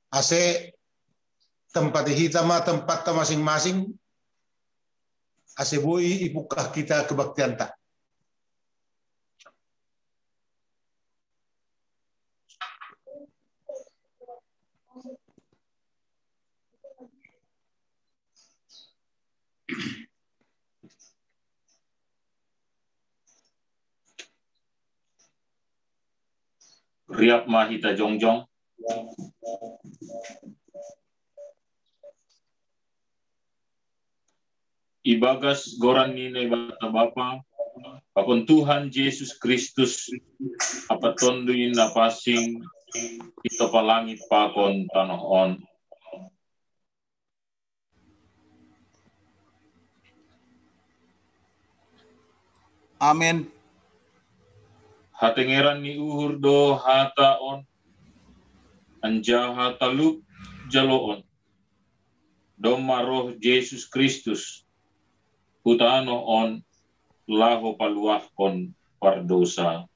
ase tempat hitama tempat masing-masing ase bui ipukah kita kebaktian tak. Riap mahita jongjong. Ibagas goran nina bata bapa, pakon Tuhan Yesus Kristus, apa tonduin na pasing, ito palangit pakon tanoon. Amin. Hatengeran ni uhur do hataon, anja hataluk jaloon, doma roh Yesus Kristus, hutanoon, laho paluahkon pardosa.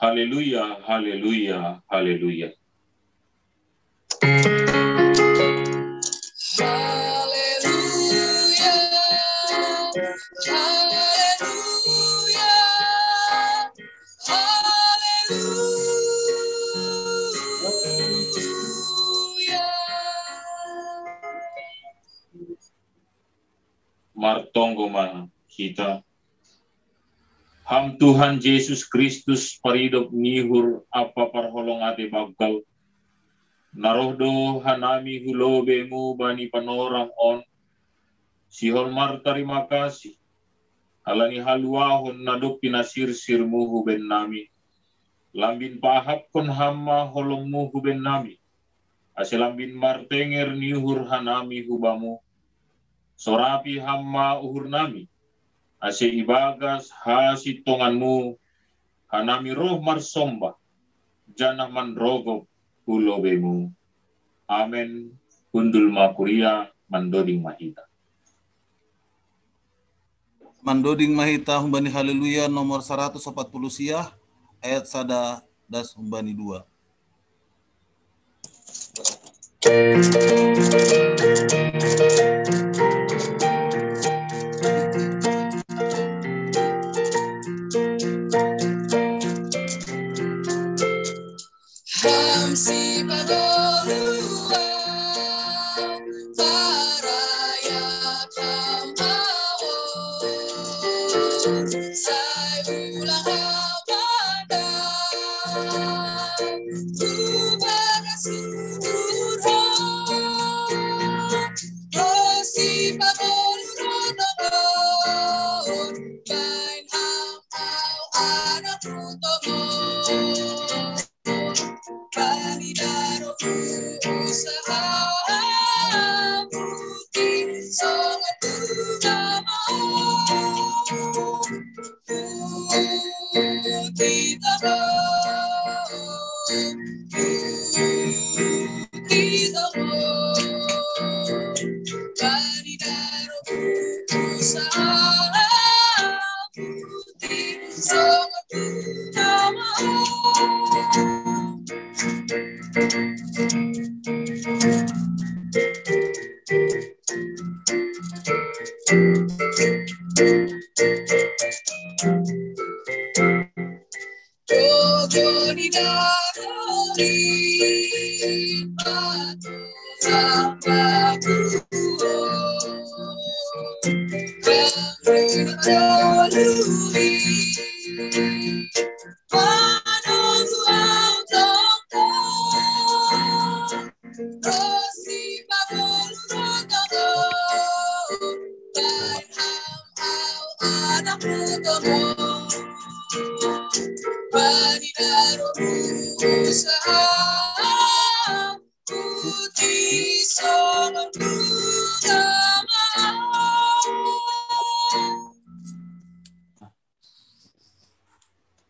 Haleluya, haleluya, haleluya. Martonggo man kita. Ham Tuhan Yesus Kristus paridop nihur apa parholong ate baggal. Narohdo hanami hulobemu bani panorang on. Sihon mar terima kasih. Alani haluahon nadop pinasir-sirmu huben nami. Lambin pahap kon hamma holongmu huben nami. Aselambin martenger nihur hanami hubamu. Sorapi hamma uhur nami, ase ibagas hasitonganmu, hanami roh marsomba, janah manrogo hulobemu. Amen. Kundul makuria mandoding mahita. Mandoding mahita humbani haleluya nomor 140 siah, ayat sada das humbani 2.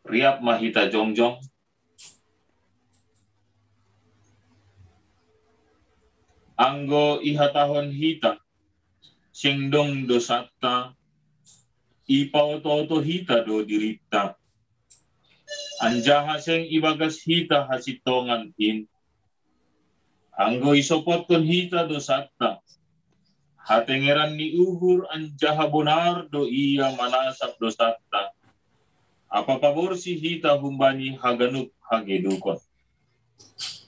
Riap mahita jongjong. Anggo ihatahon hita, singdong dosata, ipauto hita do dirita. Anjaha seng ibagas hita hasitongan in. Anggo isopotkon hita dosata. Hatengeran ni uhur anjaha bonar do iya manasap dosata. Apa paborsi hita humbani haganup hagedukon.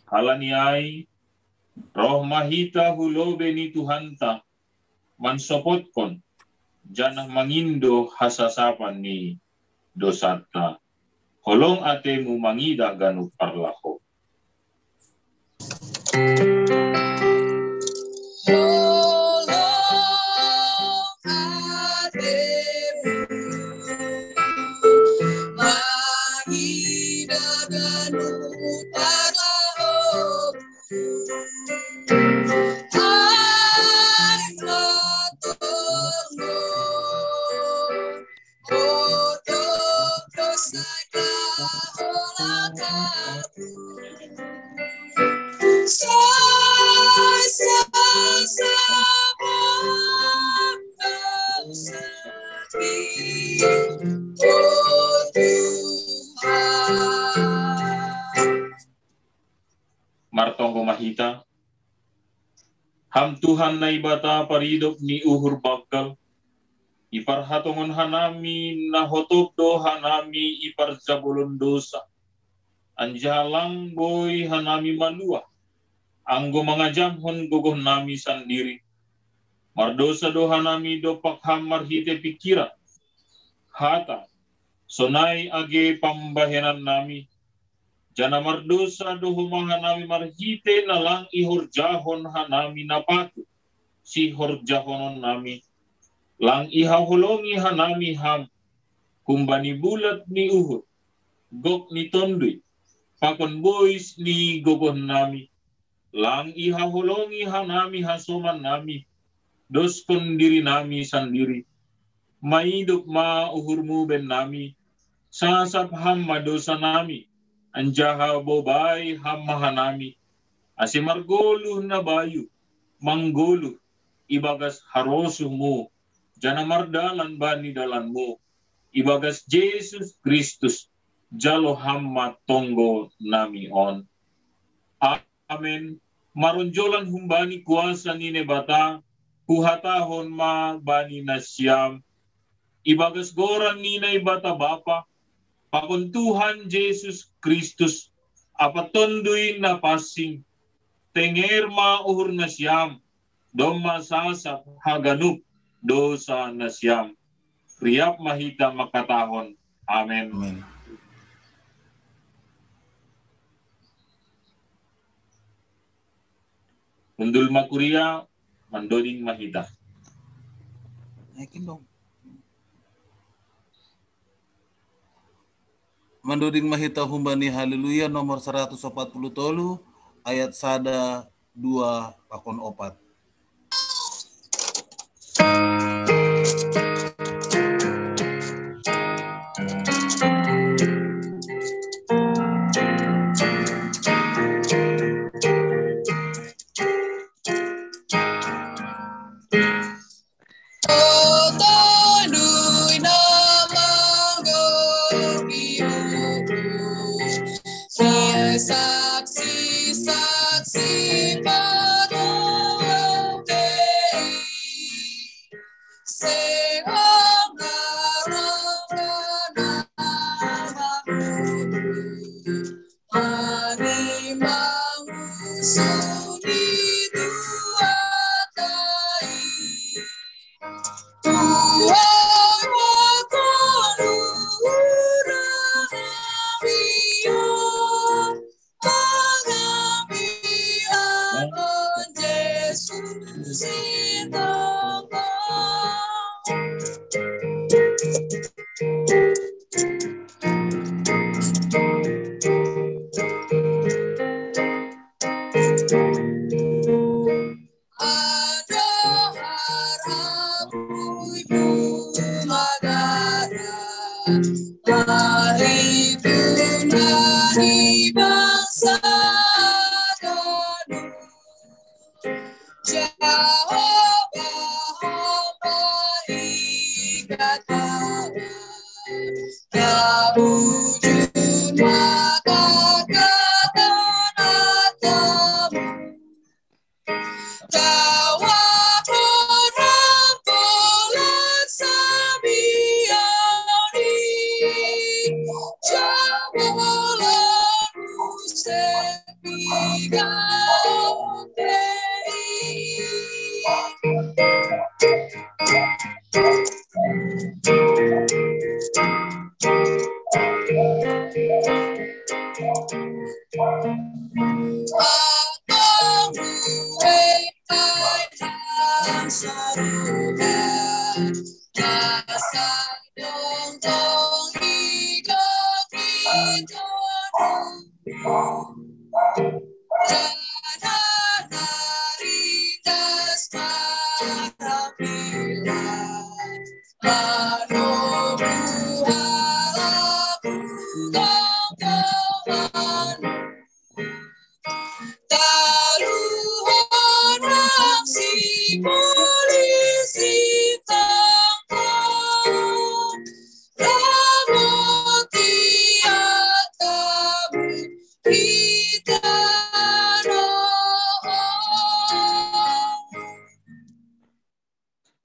Halani ai roh mahita hulobe ni Tuhanta mansopotkon janah mangindo hasasapan ni dosata. Holong atemu mangida ganup parlako. Martonggo mahita ham Tuhan na ibata paridok ni uhur bakal iparhatongon hanami nahotop do hanami iparjabulon dosa anjalang boy hanami malua anggo mangajamhon gogoh nami sandiri mardosa do hanami do pakham marhite pikiran hata sonai age pambahenan nami jana mardosa do humahan nami marhite nalang ihorjahon hanami napatu si horjahonon nami lang ihahulongi hanami ham kumbani bulat ni uhur gok ni tondui pakon boys ni gogoh nami lang ihahulongi hanami hasoman nami doskon diri nami sandiri maiduk ma uhurmu ben nami sasap ham madosa nami anjaha bobai ham mahanami asimargolu na bayu manggolu ibagas harosumu jana mardalan bani dalanmu ibagas Jesus Kristus jalo hamma tonggo nami on. Amen. Maronjolan humbani kuasa nine bata kuhatahon ma bani nasyam ibagas goran nina ibata bapa pakon Tuhan Jesus Kristus apatonduin na pasing tenger ma uhur nasyam doma sasap haganup dosa nasyam riap mahita makatahon. Amen. Amen. Undul makuria mandoding mahita. Naikin dong. Mandoding mahita humbani haleluya nomor 140 tolu ayat sada 2 pakon 4.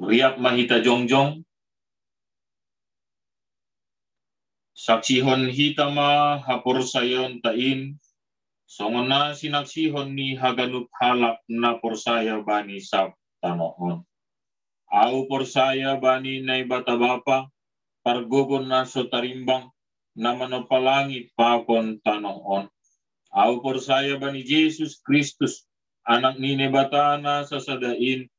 Riak mahita jongjong, saksihon hitama hapor sayon tain, songona sinaksihon ni haganup halak na porsaya bani sab tanohon. Au porsaya bani na bata bapa, pargogon na so tarimbang, na manopalangit pakon tanohon. Au porsaya bani Jesus Kristus, anak ni nebata na sasadain,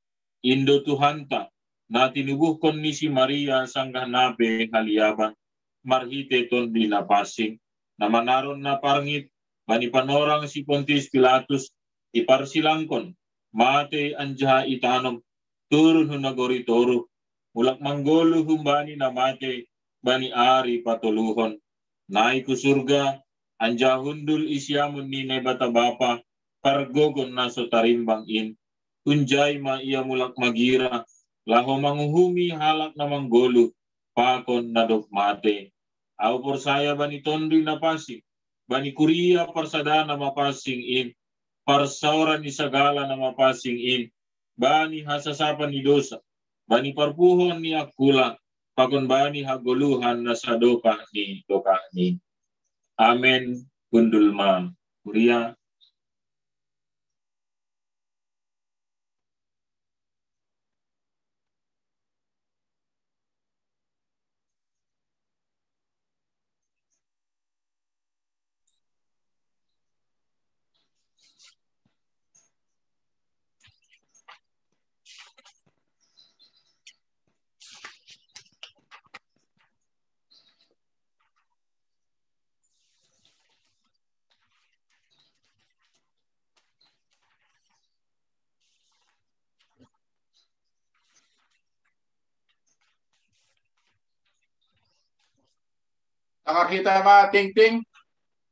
Indo Tuhanta, na tinubuhkon ni si Maria sanggah nabe haliaban, marhite ton dinapasing, na manaron na parngit, bani panorang si Pontius Pilatus, iparsilangkon, mate anjaha itanom, turun hunagori toru, mulak manggolo humbani na mate, bani ari patuluhon, naiku surga, anja hundul isyamun ni nebata bapa, pargogon na so tarimbang in, unjay ma iya mulak magira, laho manguhumi halak na manggolo, pakon na mate. Au porsaya bani tondi na pasing, bani kuria parsada na mapasing in, parsauran ni sagala na mapasing in, bani hasasapan ni dosa, bani parpuhon ni akula, pakon bani haguluhan na sa doka ni. Amen. Kundulma. Kuria. Tangar hitama ting-ting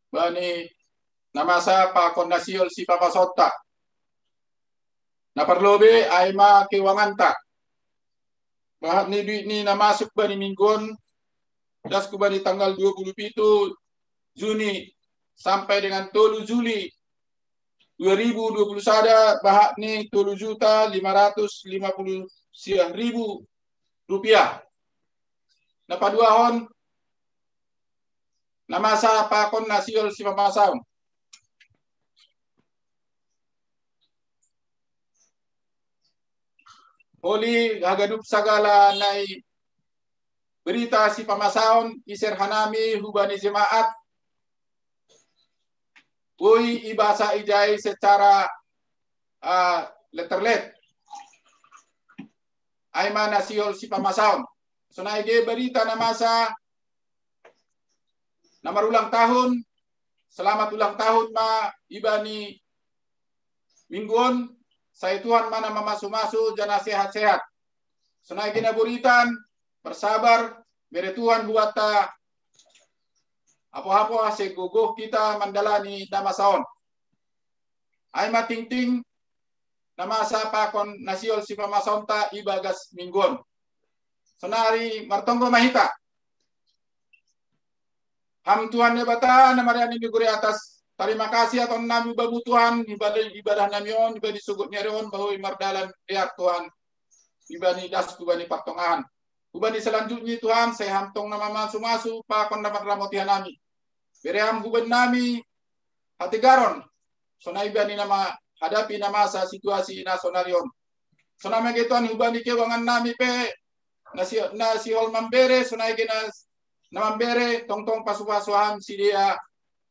bani namasa pakondasiol si papasota. Naparlobe ay makiwanganta. Bahat ni duit ni namasuk bani minggon das ku bani tanggal 27 Juni sampai dengan 3 Juli 2021 bahat ni 7.550.000 rupiah. Napaduahon namasa pakon nasiol si papasaon. Oli hagadup sagala nai berita si pamasaon iser hanami hubani jemaat. Ui ibasa ijai secara letterlet. Aima nasiol si pamasaon. Sonaige berita namasa namar ulang tahun, selamat ulang tahun ma ibani mingguon, saya Tuhan mana mamasu-masu jana sehat-sehat. Senai gina buritan, bersabar, bere Tuhan buat ta apa-apa seguguh kita mandalani nama saon. Ay mating-ting nama sapa kon nasiol si pamasaon ta ibagas mingguon. Senari martonggo mahita. Ham Tuhan ne bata na mariani miguri atas terima kasih atau nami babu Tuhan ibadah namion ibadah sugut nyarion bahwa mardalan lihat Tuhan ibani das kubani partongahan kubani selanjutnya Tuhan saya hamtong nama masu-masu pakon dapat ramotihan nami bereham kuban nami hati garon sonai bani nama hadapi nama sa situasi nasionalion. Soname ke Tuhan hubani ke wangan nami pe nasi hol mambere sonai ke na mambere tong pasu-pasuhan si dia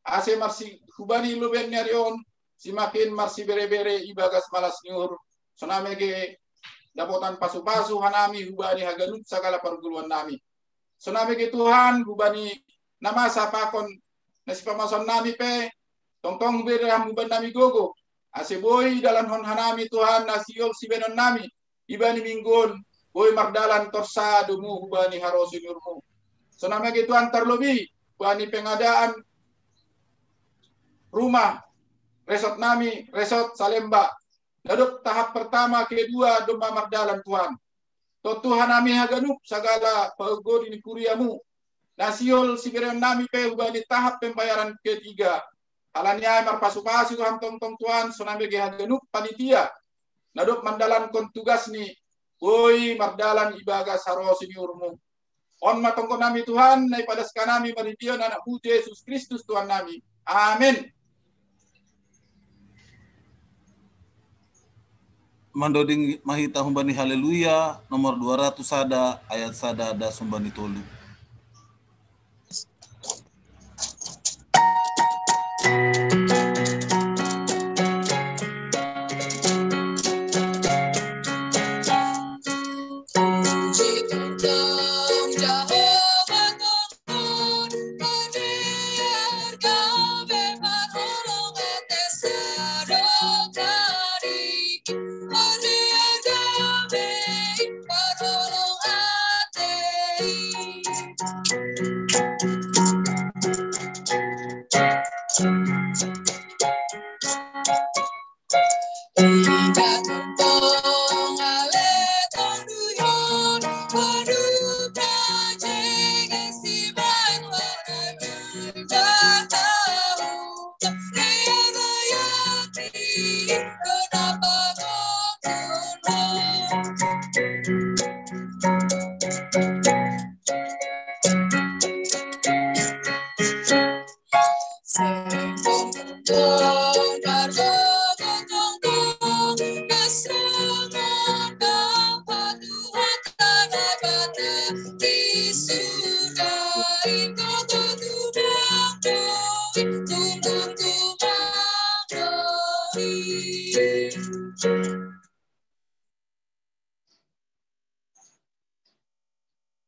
ase marsi hubani luben nerion si makin marsi bere-bere ibagas malas nyur soname ke dapotan pasu-pasu hanami hubani haganut segala perguluan nami. Soname ke Tuhan hubani nama sapakon nasi pamason nami pe tong bere huban nami gogo ase boy dalam hon hanami Tuhan nasiol si benon nami ibani minggon boy mardalan torsa dumu hubani harosi nyurmu. Soname ke Tuhan terlebih bani pengadaan rumah resort nami resort Salemba daduk tahap pertama kedua domba mardalan Tuhan. Tuhan nami haganuk segala pegod ini kuriamu. Nasiol siberon nami pe ubani tahap pembayaran ketiga. Alanya marpasu-pasu Tuhan tong Tuhan soname ge haganuk panitia. Naduk mandalan kon tugas ni. Woi mardalan ibaga sarosi urmu. On matongko nami Tuhan daripada sekanami panitia anak Yesus Kristus Tuhan nami. Amin. Mandoding mahita humbani haleluya nomor 200 sada ayat sada da sumbani tolu.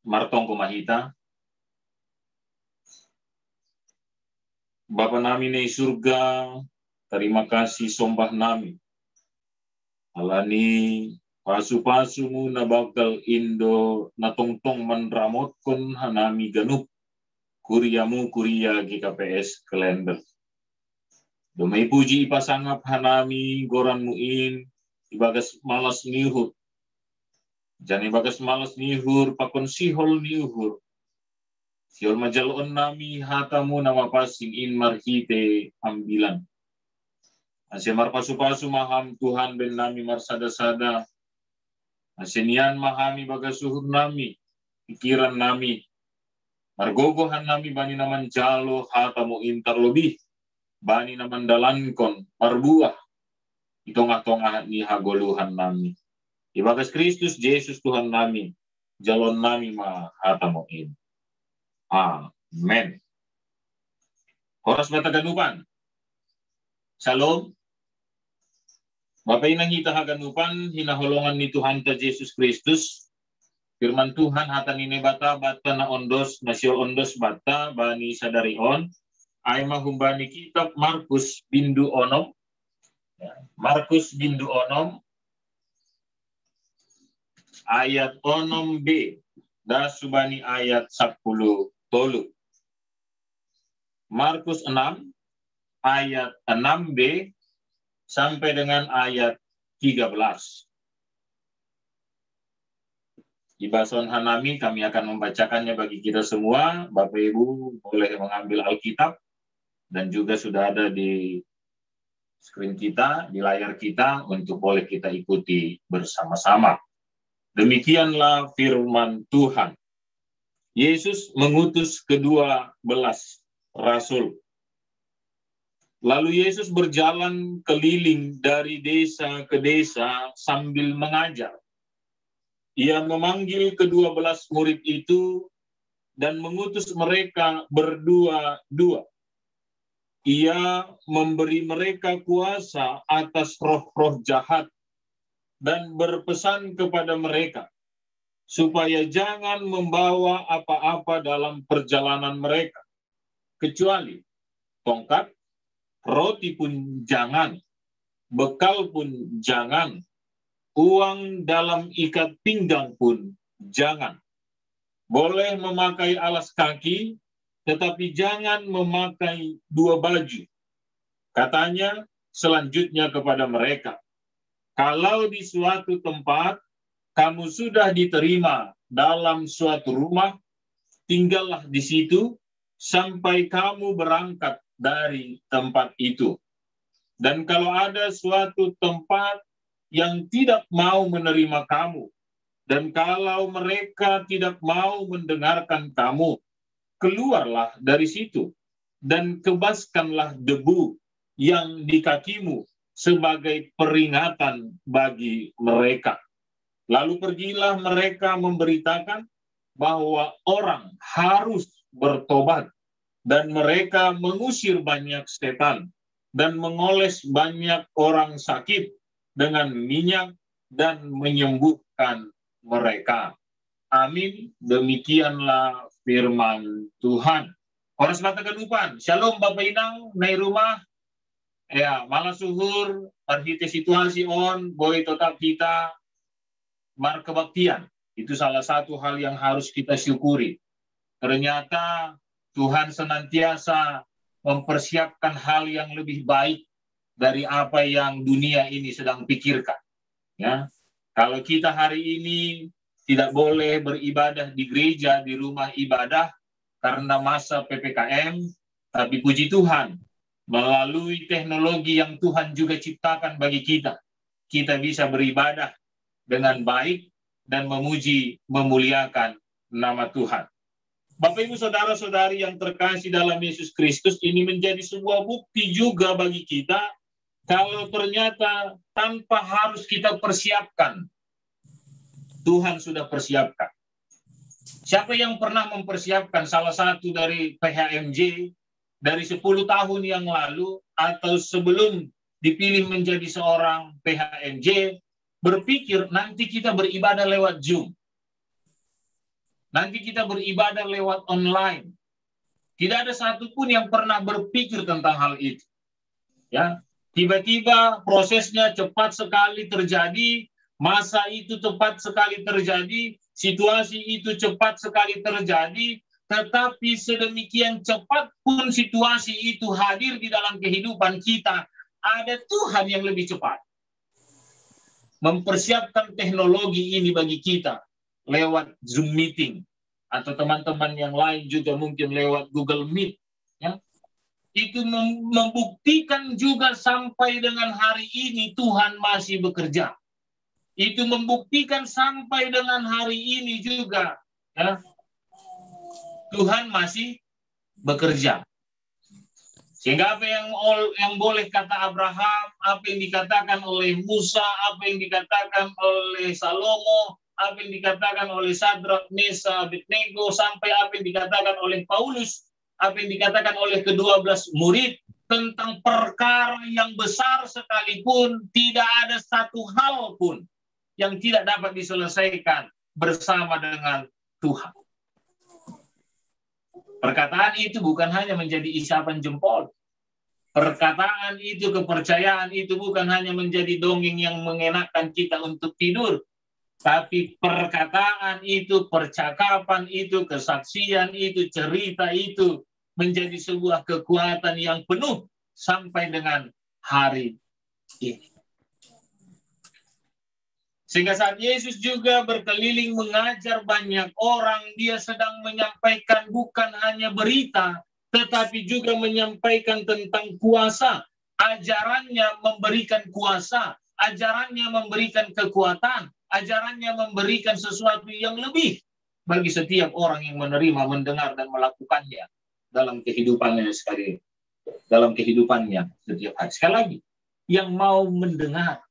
Martong kumahita. Bapa nami nei surga, terima kasih sombah nami. Alani pasu-pasumu na bakal indo na tongtong manramotkon hanami ganup. Kuriamu kuria GKPS Kalender. Domay puji ipasangap hanami goran muin ibagas malas nihut. Jani bagas malas nihur pakon sihol nihur. Sihol majalon nami hatamu nama pasing in marhite ambilan. Asyamar pasu-pasu maham Tuhan ben nami marsada-sada. Asyanian mahami bagas suhur nami. Pikiran nami. Margogohan nami bani naman jalo hatamu intar lebih. Bani naman dalankon marbuah. Itong-atong ni hagoluhan nami. Ibagas Kristus Yesus Tuhan nami. Jalon nami mahatamuin. Amen. Horas bataganupan. Shalom. Bapak inang kita haganupan hinaholongan ni Tuhan ta Yesus Kristus. Firman Tuhan hatan ini bata na ondos nasio ondos bata bani sadarion. Ay mahumbani kitab Markus bindu onom. Markus bindu onom. Ayat onom B. Da subani ayat 10 tolu. Markus 6 ayat 6b sampai dengan ayat 13. Di Bason Hanami kami akan membacakannya bagi kita semua. Bapak Ibu boleh mengambil Alkitab dan juga sudah ada di screen kita, di layar kita untuk boleh kita ikuti bersama-sama. Demikianlah firman Tuhan. Yesus mengutus kedua belas rasul. Lalu Yesus berjalan keliling dari desa ke desa sambil mengajar. Ia memanggil ke-12 murid itu dan mengutus mereka berdua-dua. Ia memberi mereka kuasa atas roh-roh jahat dan berpesan kepada mereka supaya jangan membawa apa-apa dalam perjalanan mereka, kecuali tongkat, roti pun jangan, bekal pun jangan, uang dalam ikat pinggang pun jangan. Boleh memakai alas kaki, tetapi jangan memakai 2 baju. Katanya selanjutnya kepada mereka, kalau di suatu tempat kamu sudah diterima dalam suatu rumah, tinggallah di situ sampai kamu berangkat dari tempat itu. Dan kalau ada suatu tempat yang tidak mau menerima kamu, dan kalau mereka tidak mau mendengarkan kamu, keluarlah dari situ dan kebaskanlah debu yang di kakimu sebagai peringatan bagi mereka. Lalu pergilah mereka memberitakan bahwa orang harus bertobat, dan mereka mengusir banyak setan dan mengoles banyak orang sakit dengan minyak dan menyembuhkan mereka. Amin. Demikianlah firman Tuhan. Orang sebatakan upan. Shalom Bapak Inang, naik rumah. Ya, malah suhur, parhite situasi on, boy tetap kita mar kebaktian. Itu salah satu hal yang harus kita syukuri. Ternyata Tuhan senantiasa mempersiapkan hal yang lebih baik dari apa yang dunia ini sedang pikirkan. Ya, kalau kita hari ini tidak boleh beribadah di gereja, di rumah ibadah karena masa PPKM, tapi puji Tuhan, melalui teknologi yang Tuhan juga ciptakan bagi kita, kita bisa beribadah dengan baik dan memuji, memuliakan nama Tuhan. Bapak Ibu Saudara-saudari yang terkasih dalam Yesus Kristus, ini menjadi sebuah bukti juga bagi kita kalau ternyata tanpa harus kita persiapkan, Tuhan sudah persiapkan. Siapa yang pernah mempersiapkan? Salah satu dari PHMJ dari 10 tahun yang lalu atau sebelum dipilih menjadi seorang PHMJ, berpikir nanti kita beribadah lewat Zoom. Nanti kita beribadah lewat online. Tidak ada satupun yang pernah berpikir tentang hal itu. Ya, tiba-tiba prosesnya cepat sekali terjadi, masa itu cepat sekali terjadi, situasi itu cepat sekali terjadi, tetapi sedemikian cepat pun situasi itu hadir di dalam kehidupan kita, ada Tuhan yang lebih cepat mempersiapkan teknologi ini bagi kita lewat Zoom meeting, atau teman-teman yang lain juga mungkin lewat Google Meet. Ya. Itu membuktikan juga sampai dengan hari ini Tuhan masih bekerja. Itu membuktikan sampai dengan hari ini juga, ya, Tuhan masih bekerja. Sehingga apa yang boleh kata Abraham, apa yang dikatakan oleh Musa, apa yang dikatakan oleh Salomo, apa yang dikatakan oleh Sadrak, Mesa, Abednego, sampai apa yang dikatakan oleh Paulus, apa yang dikatakan oleh ke-12 murid, tentang perkara yang besar sekalipun, tidak ada satu hal pun yang tidak dapat diselesaikan bersama dengan Tuhan. Perkataan itu bukan hanya menjadi isapan jempol. Perkataan itu, kepercayaan itu bukan hanya menjadi dongeng yang mengenakkan kita untuk tidur. Tapi perkataan itu, percakapan itu, kesaksian itu, cerita itu menjadi sebuah kekuatan yang penuh sampai dengan hari ini. Sehingga saat Yesus juga berkeliling mengajar banyak orang, dia sedang menyampaikan bukan hanya berita, tetapi juga menyampaikan tentang kuasa. Ajarannya memberikan kuasa, ajarannya memberikan kekuatan, ajarannya memberikan sesuatu yang lebih bagi setiap orang yang menerima, mendengar, dan melakukannya dalam kehidupannya sekali. dalam kehidupannya setiap hari. Sekali lagi, yang mau mendengar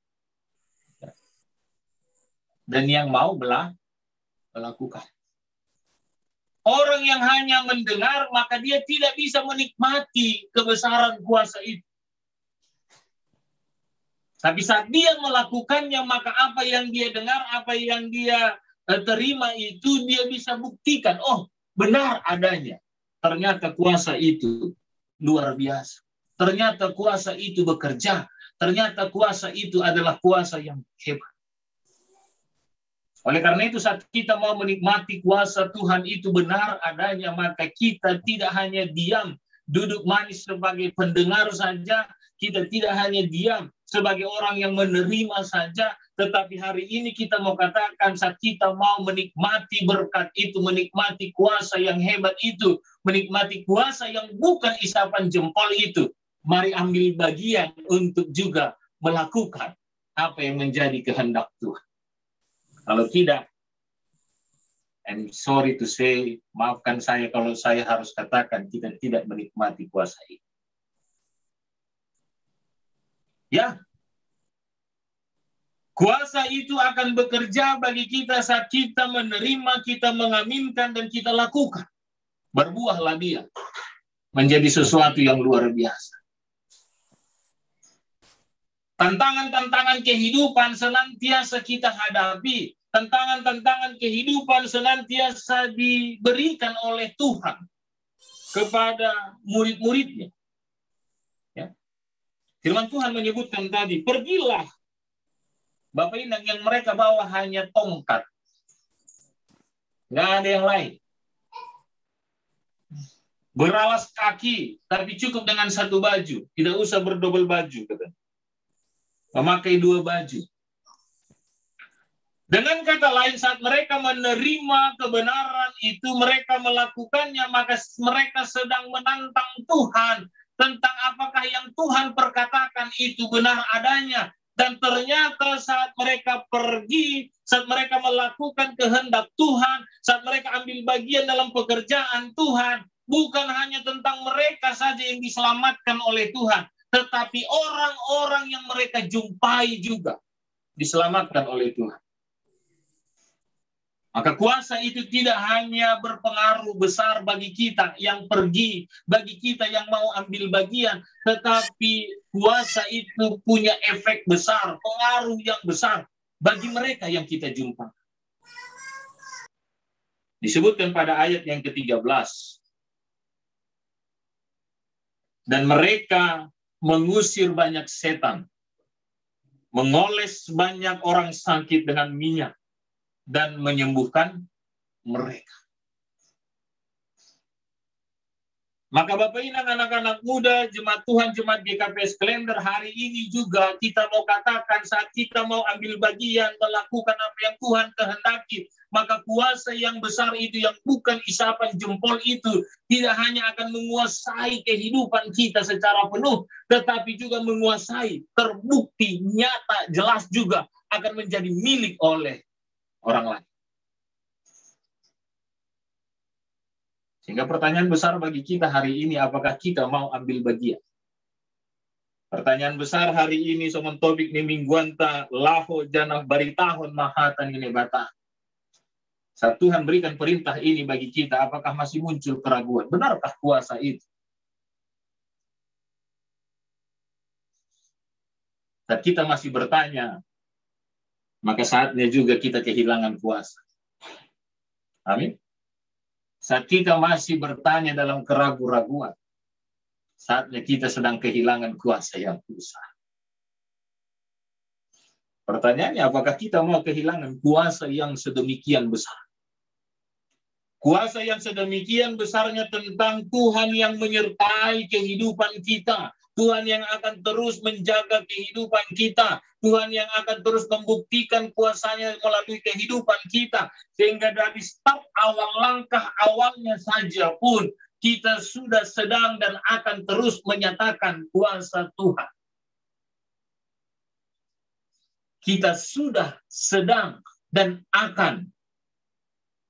dan yang mau melakukan. Orang yang hanya mendengar, maka dia tidak bisa menikmati kebesaran kuasa itu. Tapi saat dia melakukannya, maka apa yang dia dengar, apa yang dia terima itu dia bisa buktikan. Oh, benar adanya. Ternyata kuasa itu luar biasa. Ternyata kuasa itu bekerja. Ternyata kuasa itu adalah kuasa yang hebat. Oleh karena itu saat kita mau menikmati kuasa Tuhan itu benar adanya, maka kita tidak hanya diam, duduk manis sebagai pendengar saja, kita tidak hanya diam sebagai orang yang menerima saja, tetapi hari ini kita mau katakan saat kita mau menikmati berkat itu, menikmati kuasa yang hebat itu, menikmati kuasa yang bukan isapan jempol itu, mari ambil bagian untuk juga melakukan apa yang menjadi kehendak Tuhan. Kalau tidak, I'm sorry to say, maafkan saya kalau saya harus katakan kita tidak menikmati kuasa itu. Ya, kuasa itu akan bekerja bagi kita saat kita menerima, kita mengaminkan, dan kita lakukan. Berbuahlah dia menjadi sesuatu yang luar biasa. Tantangan-tantangan kehidupan senantiasa kita hadapi. Tantangan-tantangan kehidupan senantiasa diberikan oleh Tuhan kepada murid-muridnya. Ya. Firman Tuhan menyebutkan tadi, pergilah. Bapak Inang, yang mereka bawa hanya tongkat. Nggak ada yang lain. Beralas kaki, tapi cukup dengan satu baju. Tidak usah berdobel baju, katanya. Memakai 2 baju. Dengan kata lain, saat mereka menerima kebenaran itu, mereka melakukannya, maka mereka sedang menantang Tuhan tentang apakah yang Tuhan perkatakan itu benar adanya. Dan ternyata saat mereka pergi, saat mereka melakukan kehendak Tuhan, saat mereka ambil bagian dalam pekerjaan Tuhan, bukan hanya tentang mereka saja yang diselamatkan oleh Tuhan, tetapi orang-orang yang mereka jumpai juga diselamatkan oleh Tuhan. Maka kuasa itu tidak hanya berpengaruh besar bagi kita yang pergi, bagi kita yang mau ambil bagian, tetapi kuasa itu punya efek besar, pengaruh yang besar bagi mereka yang kita jumpa. Disebutkan pada ayat yang ke-13. Dan mereka mengusir banyak setan, mengoles banyak orang sakit dengan minyak, dan menyembuhkan mereka. Maka Bapak Inang, anak-anak muda, jemaat Tuhan, jemaat GKPS Klender, hari ini juga kita mau katakan saat kita mau ambil bagian, melakukan apa yang Tuhan kehendaki, maka kuasa yang besar itu yang bukan isapan jempol itu tidak hanya akan menguasai kehidupan kita secara penuh, tetapi juga menguasai, terbukti, nyata, jelas juga akan menjadi milik oleh orang lain. Sehingga pertanyaan besar bagi kita hari ini, apakah kita mau ambil bagian? Pertanyaan besar hari ini, soman topik ni mingguanta, laho janah baritahon mahatan ini bata. Saat Tuhan berikan perintah ini bagi kita, apakah masih muncul keraguan? Benarkah kuasa itu? Saat kita masih bertanya, maka saatnya juga kita kehilangan kuasa. Amin. Saat kita masih bertanya dalam keraguan-raguan, saatnya kita sedang kehilangan kuasa yang besar. Pertanyaannya, apakah kita mau kehilangan kuasa yang sedemikian besar? Kuasa yang sedemikian besarnya tentang Tuhan yang menyertai kehidupan kita. Tuhan yang akan terus menjaga kehidupan kita. Tuhan yang akan terus membuktikan kuasanya melalui kehidupan kita. Sehingga dari start awal langkah awalnya saja pun kita sudah sedang dan akan terus menyatakan kuasa Tuhan. Kita sudah sedang dan akan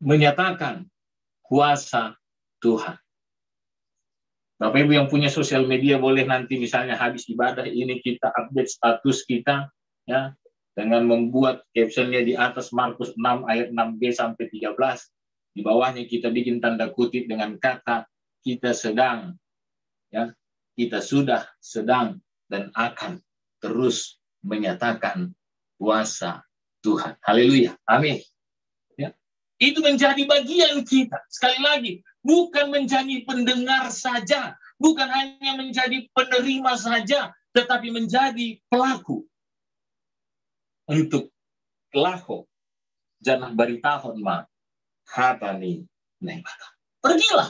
menyatakan kuasa Tuhan. Bapak Ibu yang punya sosial media boleh nanti misalnya habis ibadah ini kita update status kita ya dengan membuat captionnya di atas Markus 6 ayat 6b sampai 13. Di bawahnya kita bikin tanda kutip dengan kata kita sedang ya, kita sudah sedang dan akan terus menyatakan kuasa Tuhan. Haleluya. Amin. Ya. Itu menjadi bagian kita. Sekali lagi, bukan menjadi pendengar saja, bukan hanya menjadi penerima saja, tetapi menjadi pelaku. Untuk kelako, jangan beritahon ma, hatani nembata. Pergilah.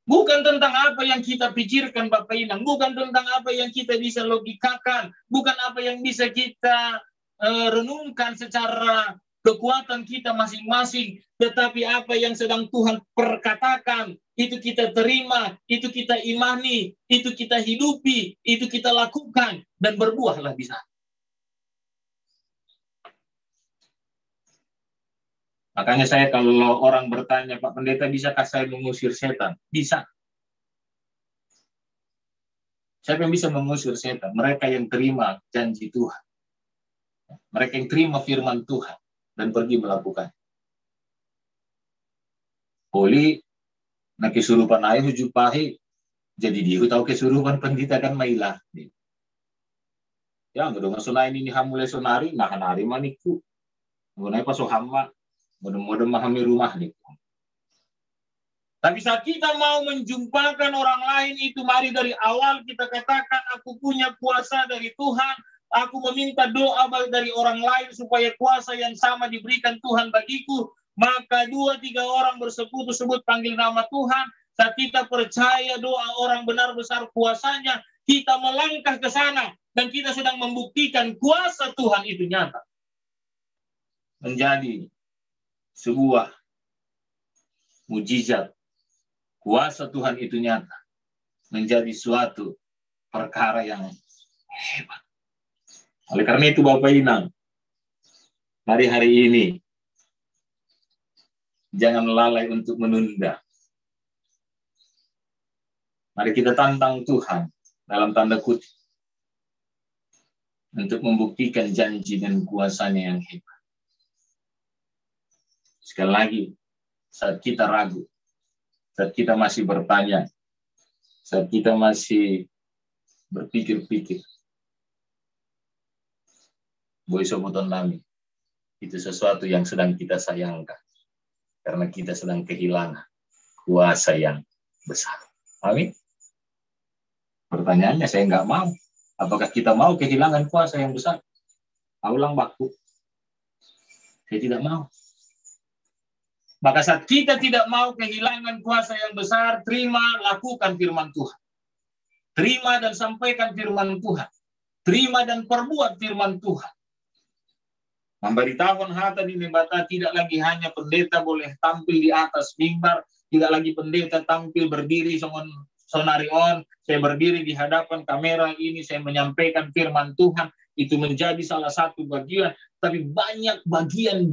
Bukan tentang apa yang kita pikirkan Bapak Inang, bukan tentang apa yang kita bisa logikakan, bukan apa yang bisa kita renungkan secara kekuatan kita masing-masing, tetapi apa yang sedang Tuhan perkatakan, itu kita terima, itu kita imani, itu kita hidupi, itu kita lakukan, dan berbuahlah di sana. Makanya saya kalau orang bertanya, Pak Pendeta, bisakah saya mengusir setan? Bisa. Siapa yang bisa mengusir setan? Mereka yang terima janji Tuhan. Mereka yang terima firman Tuhan dan pergi melakukan. Oli na kesurupan ay huju pahi. Jadi dia tahu kesurupan pendeta kan mailah. Ya, nggak sunain ini hamule sonari, nah hanari maniku. Ngunai paso hama, mudah-mudahan memahami rumah nih. Tapi saat kita mau menjumpakan orang lain itu, mari dari awal kita katakan, aku punya kuasa dari Tuhan, aku meminta doa dari orang lain supaya kuasa yang sama diberikan Tuhan bagiku. Maka 2-3 orang bersekutu sebut panggil nama Tuhan. Saat kita percaya doa orang benar besar kuasanya, kita melangkah ke sana dan kita sedang membuktikan kuasa Tuhan itu nyata. Menjadi sebuah mujizat. Kuasa Tuhan itu nyata. Menjadi suatu perkara yang hebat. Oleh karena itu Bapak Inang, mari hari ini jangan lalai untuk menunda. Mari kita tantang Tuhan dalam tanda kutip untuk membuktikan janji dan kuasanya yang hebat. Sekali lagi, saat kita ragu, saat kita masih bertanya, saat kita masih berpikir-pikir, boy sobuton nami, itu sesuatu yang sedang kita sayangkan. Karena kita sedang kehilangan kuasa yang besar. Amin. Pertanyaannya saya nggak mau. Apakah kita mau kehilangan kuasa yang besar? Aulang baku. Saya tidak mau. Maka saat kita tidak mau kehilangan kuasa yang besar, terima, lakukan firman Tuhan. Terima dan sampaikan firman Tuhan. Terima dan perbuat firman Tuhan. Memberitahuan hata di nembata, tidak lagi hanya pendeta boleh tampil di atas mimbar, tidak lagi pendeta tampil berdiri sonarion, saya berdiri di hadapan kamera ini, saya menyampaikan firman Tuhan, itu menjadi salah satu bagian, tapi banyak bagian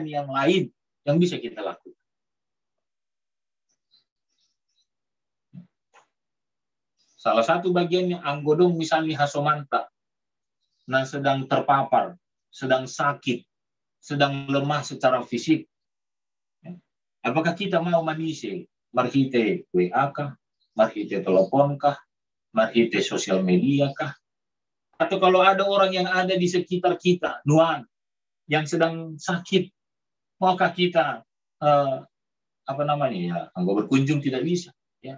yang lain yang bisa kita lakukan. Salah satu bagiannya anggodong misalnya hasomanta, nah sedang terpapar, sedang sakit, sedang lemah secara fisik. Apakah kita mau manise? Marhite WA kah? Marhite telepon kah? Marhite sosial media kah? Atau kalau ada orang yang ada di sekitar kita, nuan, yang sedang sakit, maukah kita anggo berkunjung tidak bisa, ya.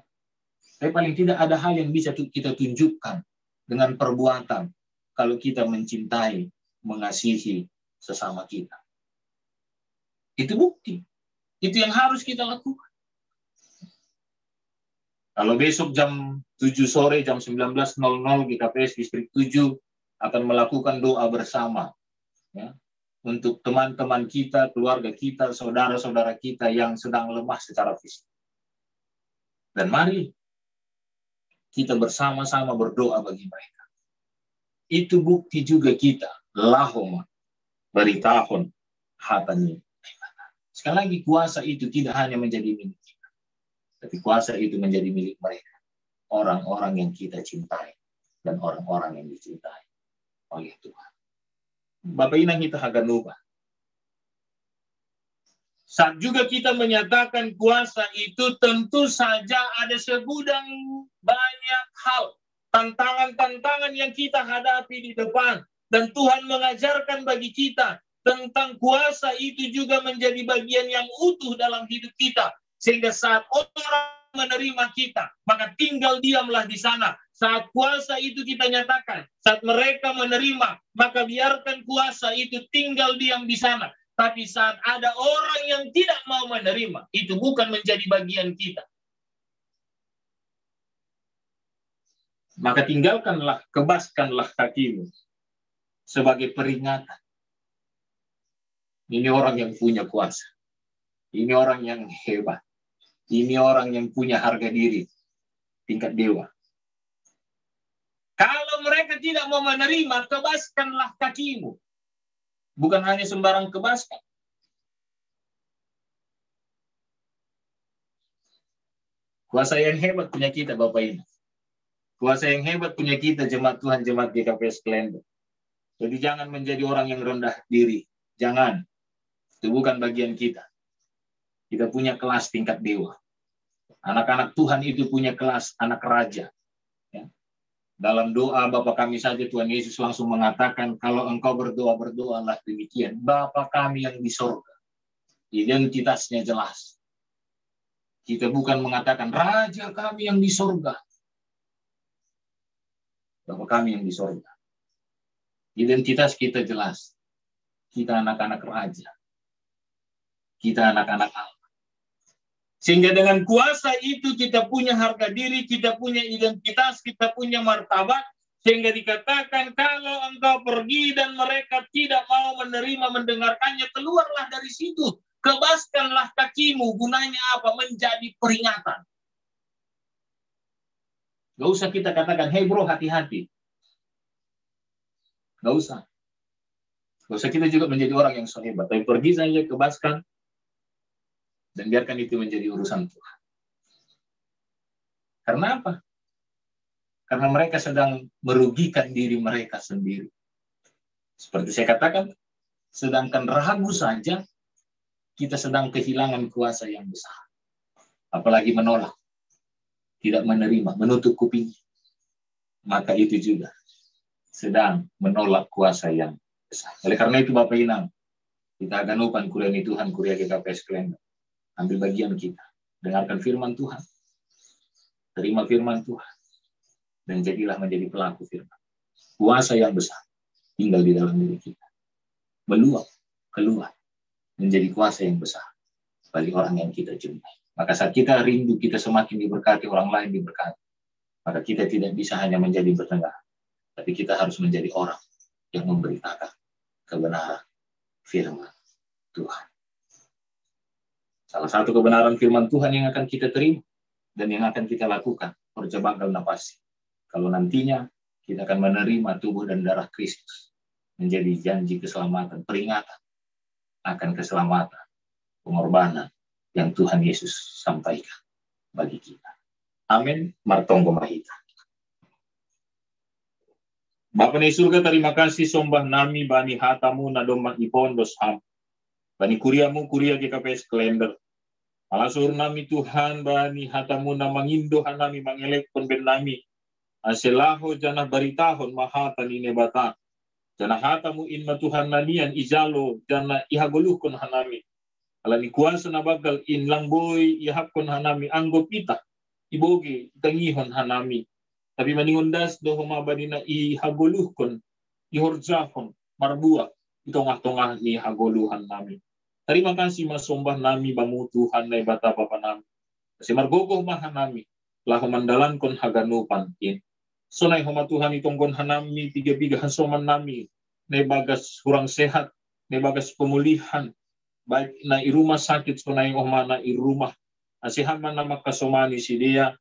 Tapi paling tidak ada hal yang bisa kita tunjukkan dengan perbuatan kalau kita mencintai, mengasihi sesama kita. Itu bukti. Itu yang harus kita lakukan. Kalau besok jam 7 sore, jam 19.00 GKPS Distrik 7 akan melakukan doa bersama, ya, untuk teman-teman kita, keluarga kita, saudara-saudara kita yang sedang lemah secara fisik. Dan mari kita bersama-sama berdoa bagi mereka. Itu bukti juga kita, lahoma, beritahon, hatani. Sekali lagi, kuasa itu tidak hanya menjadi milik kita, tapi kuasa itu menjadi milik mereka, orang-orang yang kita cintai dan orang-orang yang dicintai oleh Tuhan. Bapak Inang kita akan lupa. Saat juga kita menyatakan kuasa itu, tentu saja ada segudang banyak hal, tantangan-tantangan yang kita hadapi di depan. Dan Tuhan mengajarkan bagi kita tentang kuasa itu juga menjadi bagian yang utuh dalam hidup kita. Sehingga saat orang menerima kita, maka tinggal diamlah di sana. Saat kuasa itu kita nyatakan, saat mereka menerima, maka biarkan kuasa itu tinggal diam di sana. Tapi saat ada orang yang tidak mau menerima, itu bukan menjadi bagian kita. Maka tinggalkanlah, kebaskanlah kakimu sebagai peringatan. Ini orang yang punya kuasa. Ini orang yang hebat. Ini orang yang punya harga diri tingkat dewa. Kalau mereka tidak mau menerima, kebaskanlah kakimu. Bukan hanya sembarang kebaskan. Kuasa yang hebat punya kita, Bapak Ibu. Kuasa yang hebat punya kita, jemaat Tuhan, jemaat GKP Sklender. Jadi jangan menjadi orang yang rendah diri. Jangan. Itu bukan bagian kita. Kita punya kelas tingkat dewa. Anak-anak Tuhan itu punya kelas anak raja. Ya. Dalam doa Bapa kami saja Tuhan Yesus langsung mengatakan, kalau engkau berdoa, berdoalah demikian. Bapa kami yang di sorga. Identitasnya jelas. Kita bukan mengatakan, Raja kami yang di sorga. Bapa kami yang di sorga. Identitas kita jelas. Kita anak-anak raja. Kita anak-anak Allah. Sehingga dengan kuasa itu kita punya harga diri, kita punya identitas, kita punya martabat. Sehingga dikatakan kalau engkau pergi dan mereka tidak mau menerima mendengarkannya, keluarlah dari situ. Kebaskanlah kakimu, gunanya apa? Menjadi peringatan. Gak usah kita katakan, hey bro, hati-hati. Gak usah. Gak usah kita juga menjadi orang yang so hebat. Tapi pergi saja, kebaskan. Dan biarkan itu menjadi urusan Tuhan. Karena apa? Karena mereka sedang merugikan diri mereka sendiri. Seperti saya katakan, sedangkan ragu saja, kita sedang kehilangan kuasa yang besar. Apalagi menolak, tidak menerima, menutup kuping. Maka itu juga sedang menolak kuasa yang besar. Oleh karena itu Bapak Inang, kita akan upan kuliah Tuhan, kuliah GKP Sklender. Ambil bagian kita. Dengarkan firman Tuhan. Terima firman Tuhan. Dan jadilah menjadi pelaku firman. Kuasa yang besar tinggal di dalam diri kita. Meluap, keluar. Menjadi kuasa yang besar bagi orang yang kita cintai. Maka saat kita rindu, kita semakin diberkati, orang lain diberkati. Maka kita tidak bisa hanya menjadi bertengkar. Tapi kita harus menjadi orang yang memberitakan kebenaran firman Tuhan. Salah satu kebenaran firman Tuhan yang akan kita terima dan yang akan kita lakukan, perjabangkal nafasi. Kalau nantinya kita akan menerima tubuh dan darah Kristus menjadi janji keselamatan, peringatan akan keselamatan, pengorbanan yang Tuhan Yesus sampaikan bagi kita. Amin. Martonggo Mahita. Bapa di surga, terima kasih sombah nami bani hatamu nadomah ipon dosham. Bani kuriamu kuria GKP Sklender. Alasur nami Tuhan bani hatamu na mangindo hanami mangelek pun ben nami. Aselaho janah baritahon mahatan inebata. Janah hatamu inma Tuhan nanian izalo janah ihagoluhkon hanami. Alani kuasa na bagal inlang boy ihapkon hanami anggo pita. Iboge tangihon hanami. Tapi maningundas do humabani na ihagoluhkon ihorjahon marbua itongah-tongah ni hagoluhan nami. Terima kasih masombah nami bamu Tuhan na ibata papa nami. Kasi margogoh mahan nami. Lahu mandalan kon haganupan in. So na huma Tuhan itong kon hanami tiga-tiga hasoman nami. Na ibagas kurang sehat. Na ibagas pemulihan. Baik na irumah sakit so na yung na irumah. Asihaman na makasomani si dia.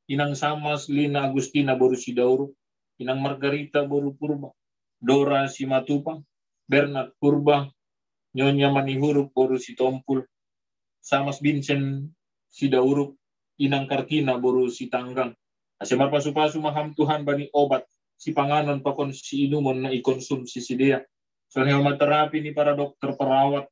Inang Samas Lina Agustina baru si Dauro. Inang Margarita baru Purba. Dora si Matupang. Bernard Purba. Nyonya Manihurup baru si Tompul, Samas Vincent si Dauruk inang Kartina boru si Tanggang. Ase marpasu-pasu maham Tuhan bani obat si panganan pakon si inumon na ikonsumsi si dia. Sonay materapi ni para dokter perawat.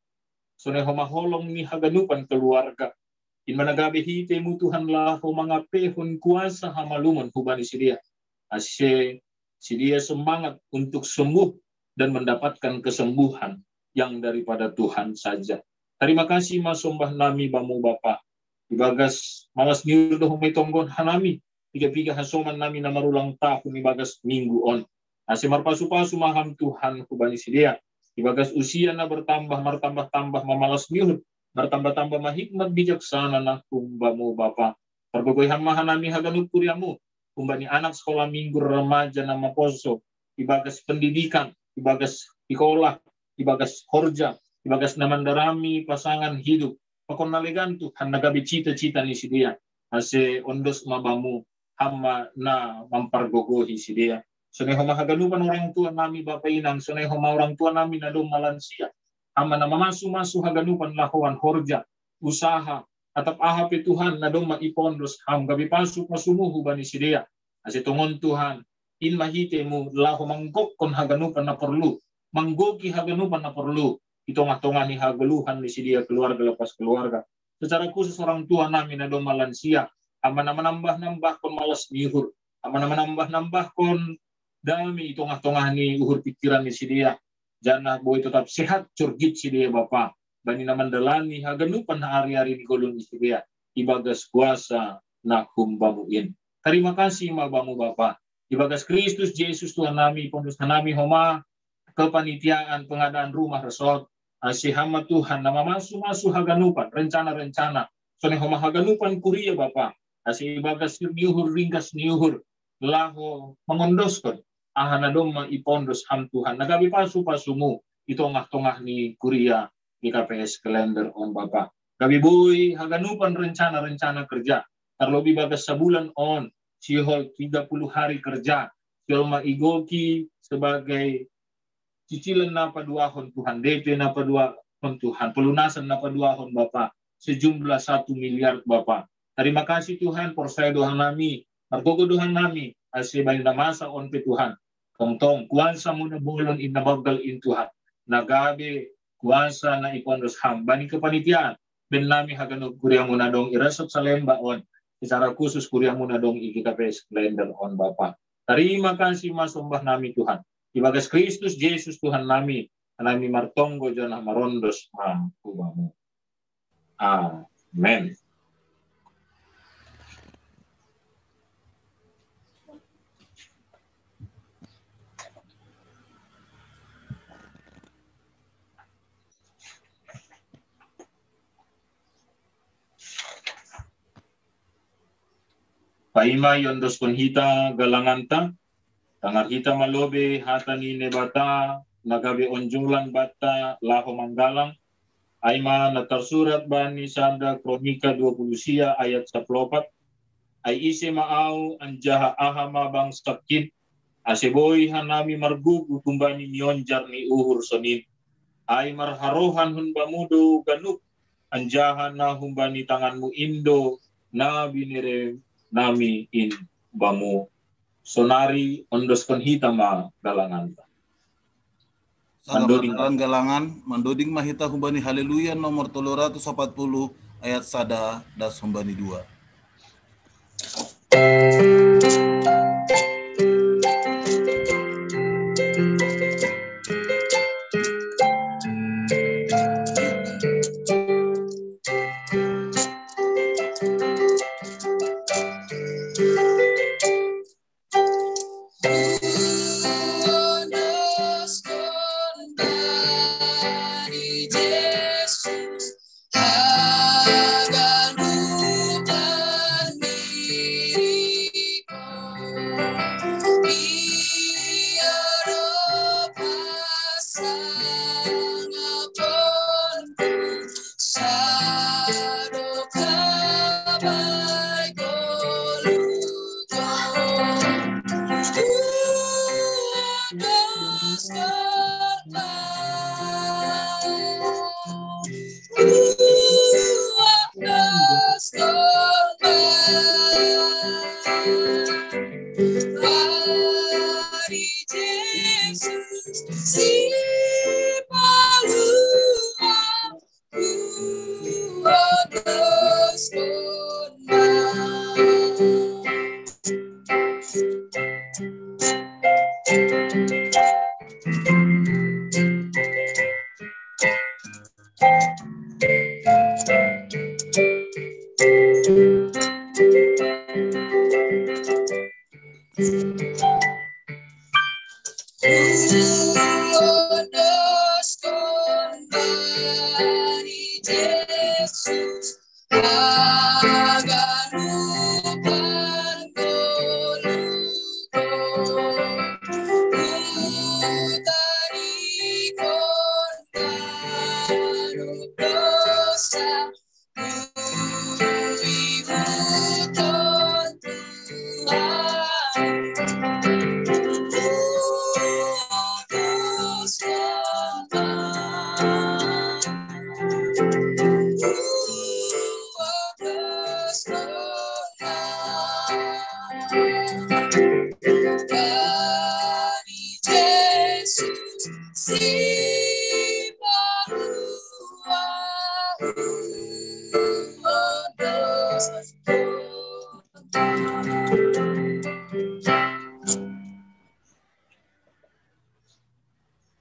Sonay maholong ni haganupan keluarga. In managabi hite mo Tuhan laho mga pehon kuasa hamalumon hubani si dia. Ase si dia semangat untuk sembuh dan mendapatkan kesembuhan yang daripada Tuhan saja. Terima kasih masombah nami bamu Bapa. Ibagas malas nirudo humay tonggon hanami. Piga-piga hasoman nami na marulang tahun ibagas minggu on. Ase marpasu-pasu maham Tuhan hubani si dia. Ibagas usia na bertambah martambah-tambah mamalas nirudo. Bertambah-tambah mahikmat bijaksana na kumbamu Bapa. Pergogoyhan mahanami haganup kuriamu. Kumbani anak sekolah minggu remaja na maposo. Ibagas pendidikan. Ibagas sekolah. Ibagas horja. Ibagas namandarami pasangan hidup. Pakon naligan Tuhan nagabi cita-cita ni si dia. Ase ondos mabamu. Hama na mampargogohi si dia. Sunay humahaganupan orang tua nami Bapa Inang. Sunay orang tua nami na malansia. Hama na mamasu-masu haganupan lahuan horja. Usaha. Atap ahapi Tuhan na maipondos. Ham gabi pasuk masumuhu bani si dia. Ase tungon Tuhan. In mahite mo lahu manggok kon haganupan na perlu. Manggoki haganupan na perlu. Itong-tongah ni hagaluhan ni si dia keluarga lepas keluarga. Secara khusus orang tua namin na malansia. Ama na menambah-nambah kon malas nihur. Ama na menambah-nambah kon dami itong-tongah ni uhur pikiran ni si dia. Jana boy tetap sehat curgit si dia Bapa. Bani na mandalani haganupan na hari-hari ni golon si dia. Ibagas kuasa na humbamuin. Terima kasih mabamu Bapa. Ibagas Kristus Yesus Tuhan nami pondus nami homa kepanitiaan pengadaan rumah resort. Asi hama Tuhan nama masu-masu haganupan rencana-rencana. Sone homa haganupan kuria Bapa. Asi ibagas niuhur ringkas niuhur laho mengondoskan ahana doma ipondos ham Tuhan. Nagabi pasu-pasumu itongah-tongah ni kuria di KPS kalender on Bapa. Gabi boy haganupan rencana-rencana kerja. Terlebih bagas sebulan on sihol 30 hari kerja. Silma igoki sebagai cicilan na paduahon Tuhan, DP na paduahon Tuhan, pelunasan na paduahon Bapa, sejumlah 1 miliar Bapa. Terima kasih Tuhan, porsaya dohan nami, margogo dohan nami, asibay na masa on pe Tuhan. Tong-tong, kuwansa mo na bolon inabagal in Tuhan. Nagabi, kuwansa na ipondos ham. Bani kepanitiaan, ben nami haganog kurya mo na dong irasot sa lemba on. Secara khusus kurya mo na dong ikikapes kalender on Bapa. Terima kasih masombah nami Tuhan. Ibagas Kristus Yesus Tuhan nami martonggo jana marondos kubamu. Amen. Paima yondos konhita galanganta. Tangar hita malobe hata ni nebata nagabi onjulan bata laho manggalang aima na tersurat bani sabda kronika 20 ayat 14 ay ise maaw anjaha ahama bang sakit aseboy hanami margugu kumbani nionjar ni uhur sonin ay marharohan hun bamudo ganuk anjaha na humbani tanganmu indo na binire nami in bamu sonari ondos konhita ma galangan. Mandoding mahita humbani haleluya nomor 340 ayat sada das humbani 2. Haganupan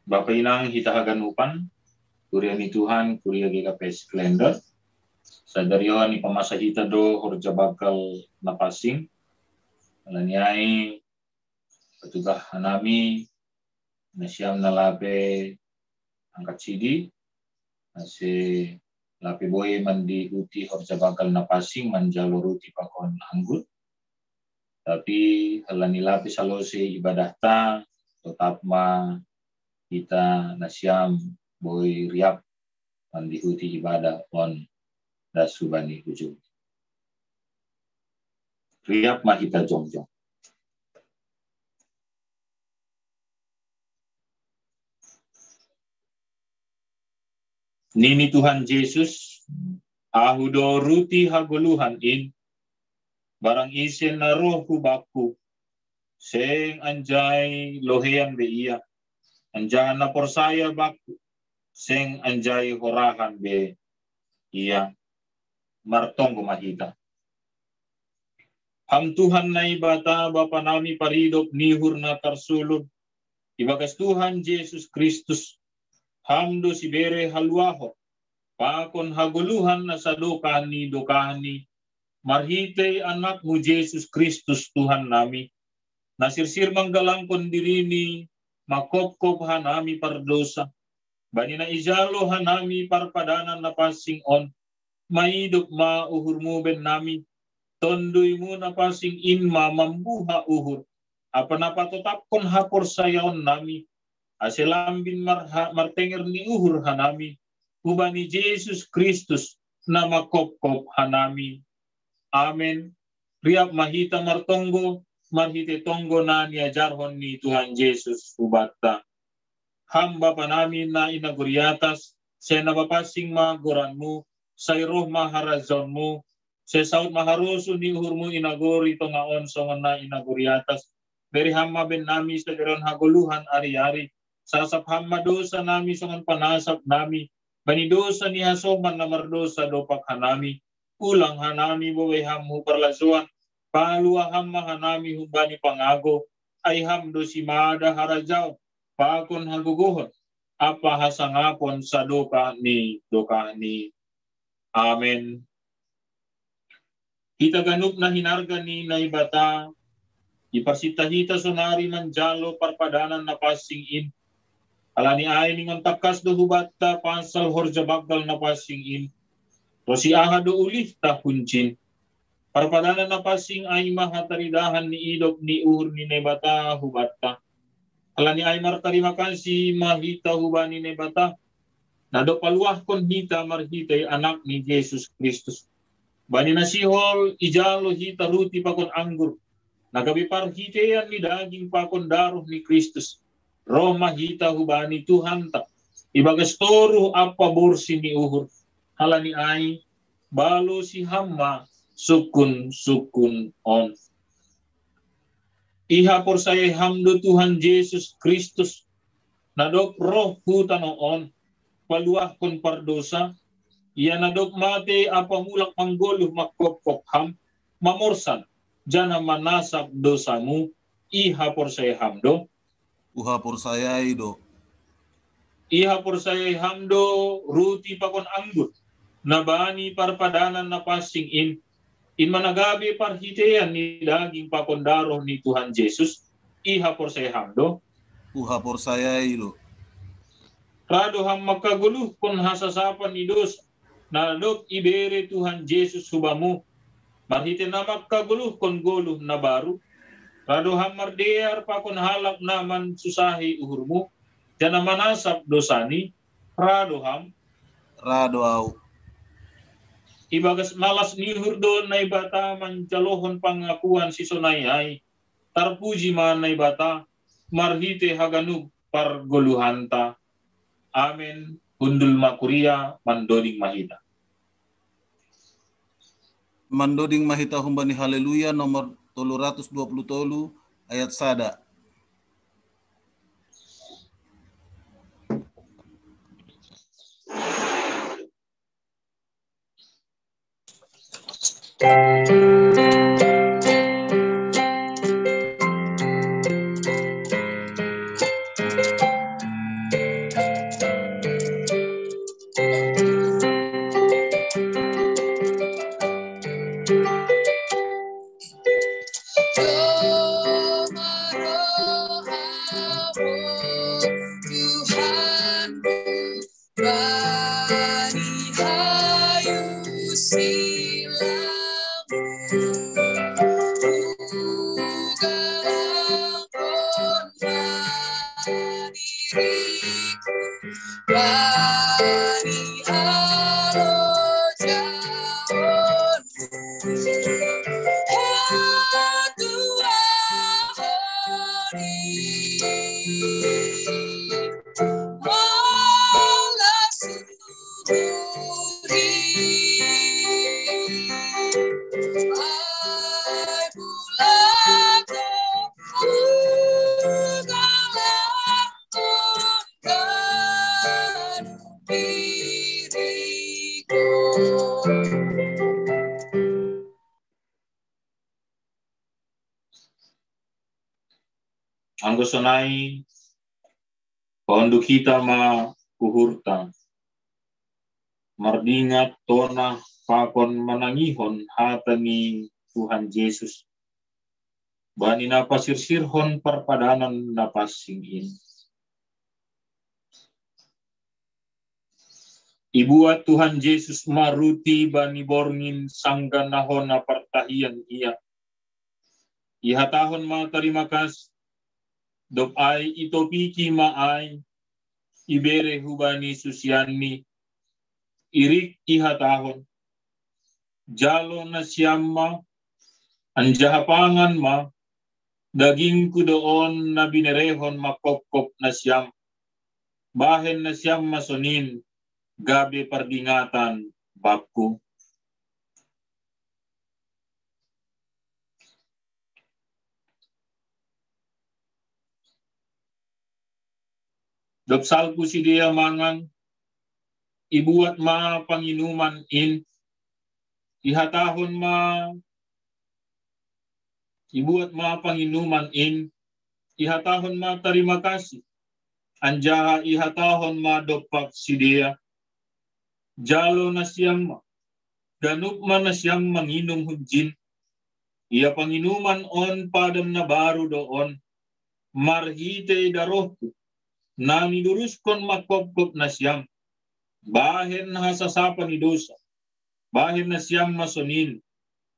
Bapak inang hitahagan upan, kuria ni Tuhan, kuria GKPS Klender, sadarion ni pamasa hita do horja bakal napasing, alaniai petugah hanami nasyam nalape angkat sidi, nasi lape boy mandi uti horja bakal napasing manjalo ruti pakon anggur, tapi halani lape salose ibadah ta tetap ma kita nasyam boy riap mandihuti ibadah on dasubani ujung. Riap mah kita jongjong. Nini Tuhan Yesus, ahudo ruti hagoluhan in, barang isen na roh hubaku, seng anjay lohean be iya, anjahan na porsaya baku, seng anjay horahan be iya, martong kumahita. Ham Tuhan na ibata Bapa nami paridop nihur na tarsulod, ibagas Tuhan Yesus Kristus, hamdo si bere halwaho, pakon haguluhan na sa dokani, marhite anakmu Yesus Kristus Tuhan nami, nasirsir manggalang kondirini, makopkop hanami pardosa, bani na ijalo hanami parpadanan na pasing on, maidop mauhurmu ben nami, tondoy mo na pasing inma mambuha uhur, apa napatotapkon hapor sayaon nami, aselambin martenger ni uhur hanami, ubani Jesus Kristus na makopkop hanami. Amen. Riap mahita martonggo, marhite tonggo na niajarhon ni Tuhan Yesus ubata. Hamba pa namin na inaguriatas, sa nabapasing magoranmu, sa iroh maharazon mo, sa saud maharuso ni uhur mo inaguri to nga onsongan na inaguriatas. Beri hamba ben nami sa garon haguluhan ari-ari, sasap hamba dosa nami songan panasap nami, bani dosa ni hasoman na mardosa dopak hanami, ulang hanami baway hamu parlasuan, palua hamma hanami hubani pangago, ay hamdo si mada harajaw, pakon haguguhon, apa hasangapon sa doka ni. Amen. Kita ganup na hinarga ni naibata, iparsitahita sonari manjalo parpadanan na pasing in, alani ay ningon takas do hubata pansal horja bagdal na pasing in, rosi aha do ulif ta kuncin, parpadanan na pasing ay mahataridahan ni idop ni uhur ni nebata hubata, alani ay martarimakan si mahita hubani nebata, nado paluah kon hita marhitay anak ni Jesus Kristus, bani nasihol ijalo hita ruti pakon anggur, nagabi parhitayan ni daging pakon daruh ni Kristus, Roma hita hubani Tuhan tak, ibagas toru apa bursi ni uhur, halani ay balo si hamma sukun on. Iha por saya hamdo Tuhan Yesus Kristus, nadok roh hutan on, paluah kon pardosa, Ia nadok mate apa mulak manggoluh makopkop ham mamorsan jana manasap dosamu ihapor saya hamdo. Uhapor saya ido. Ihapor saya hamdo ruti pakon anggut nabani parpadanan na pasing in managabi parhitean ni daging pakon daroh ni Tuhan Yesus ihapor saya hamdo. Uhapor saya ido. Rado ham makaguluh kon hasasapan ni dos nadok ibere Tuhan Yesus subamu marhite na makaguluh kon goluh na baru rado ham mardear pakon halak naman susahi uhurmu jana manasap dosani rado ham au. Ibagas malas nihur doon na ibata manjalohon pangakuan si sonayay tarpuji man na ibata marhite haganug pargoluhanta. Amen. Undul makuria mandoding mahita. Mandoding mahita humbani haleluya nomor 320 ayat sada. Anggo sonai paundu kita ma kuhurta mardingat tona pakon manangihon hatani Tuhan Yesus bani napasirsirhon parpadanan napasingin ibuat Tuhan Yesus maruti bani borngin sangganahon apartahian ia ihatahon ma terima kasih dop ay itopiki maay ibere hubani susianni irik ihatahon jalo na siyamma anjahapangan ma daging ku doon na binerehon makopkop na siyam bahen na siyam masonin gabi pardingatan bakku. Dopsalku si dia mangang, ibuat ma panginuman ihatahon ma, ibuat ma panginuman ihatahon ma terima kasih, anjaha ihatahon ma dopak si dia, jalo na siyang ma, danup man na siyang manginum hunjin, ia panginuman on padam na baru doon, marhite darohku, nami duruskon makopkop na siyam, bahen hasasapan ni dosa, bahen na siyam masonin,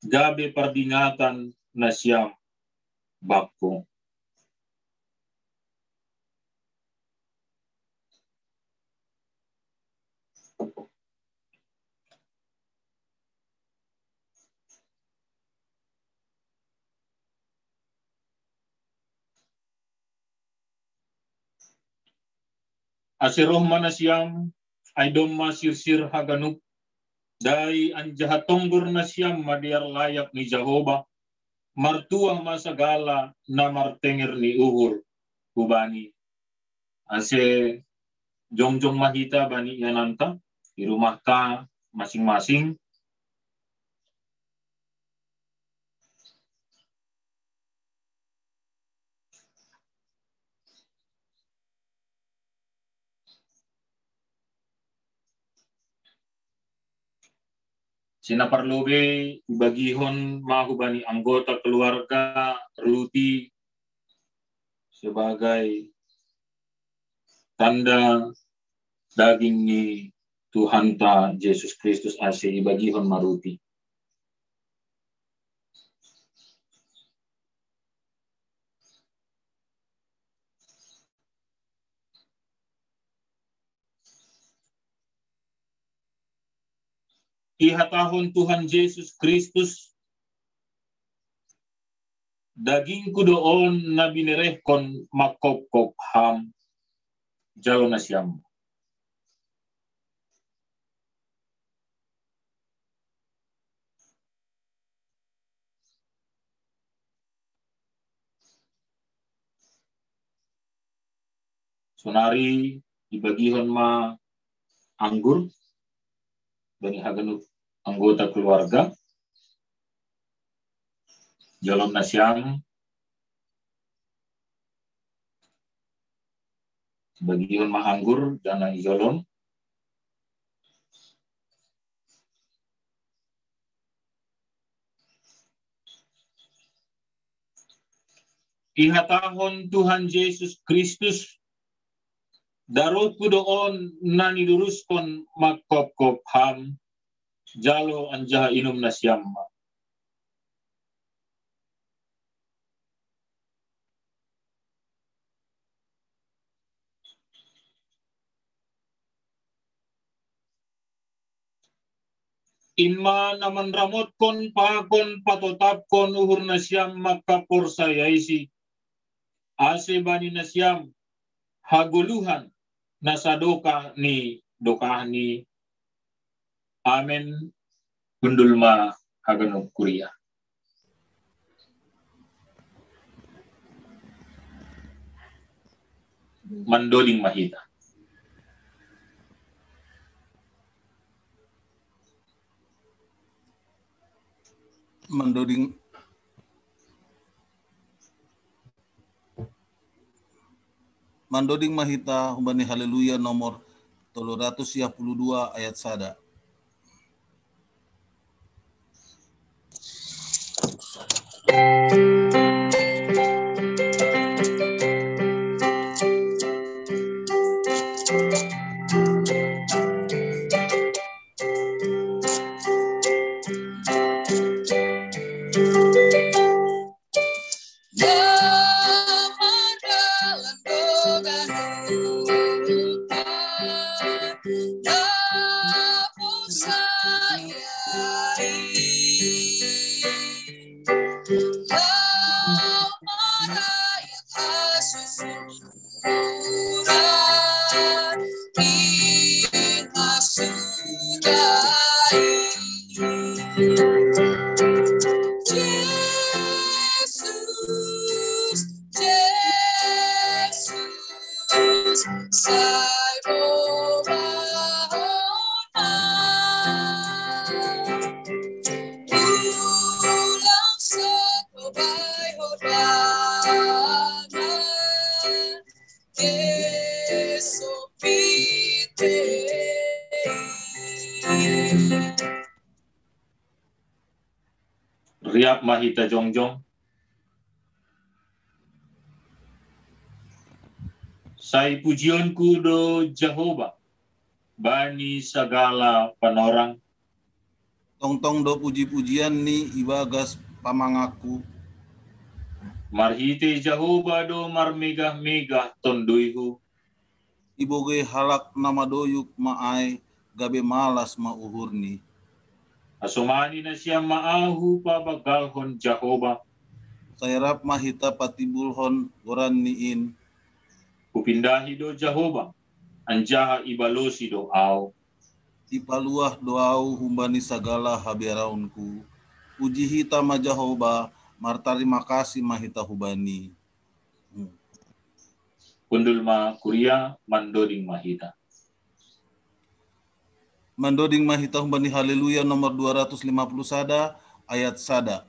gabi pardingatan na siyam, bakko. Asiroh mana siyam ay dom masirsir haganup dai anjahatonggur na siyam madiar layak ni Jehovah martuah masagala na martenger ni uhur kubani ase jongjong mahita bani yananta di rumah ka masing-masing. Sinaparlobe ibagihon mahubani anggota keluarga Ruti sebagai tanda daging ni Tuhan ta Yesus Kristus ase ibagihon maruti. Ihatahon Tuhan Yesus Kristus daging ko doon na binirehkon makopkop ham jalo na siyam. Sonari ibagihon ma anggur bani haganut anggota keluarga jalom na siyam bagihon ma anggur dana ijolom ihatahon Tuhan Yesus Kristus darot ko doon na niluruskon magkop-kop ham jalo anja inom na siyam. Inma naman ramot kon pakon patotap kon uhur na siyam magkaporsayaysi ase bani na siyam haguluhan nasa doka ni amen gundulma haganok kuria. Mandoling mahita. Mandoding mahita humbani haleluya nomor 352 ayat sada. Riap mahita jongjong. Sai pujionku do Jehovah bani segala panorang. Tong-tong do puji-pujian ni ibagas pamangaku. Marhite Jehovah do marmegah-megah tonduihu. Iboge halak nama doyuk maai gabe malas mauhurni. Asumani na siya maahu pabagalhon Jehovah. Sayrap mahita patibulhon goran niin. Kupindahi do Jehovah, anjaha ibalosi do au. Ipaluah doau humbani sagala habiraunku. Puji hita ma Jehovah, martarima kasih mahita hubani. Kundul ma kuria mandoding mahita. Mandoding mahita humbani haleluya nomor 250 sada, ayat sada.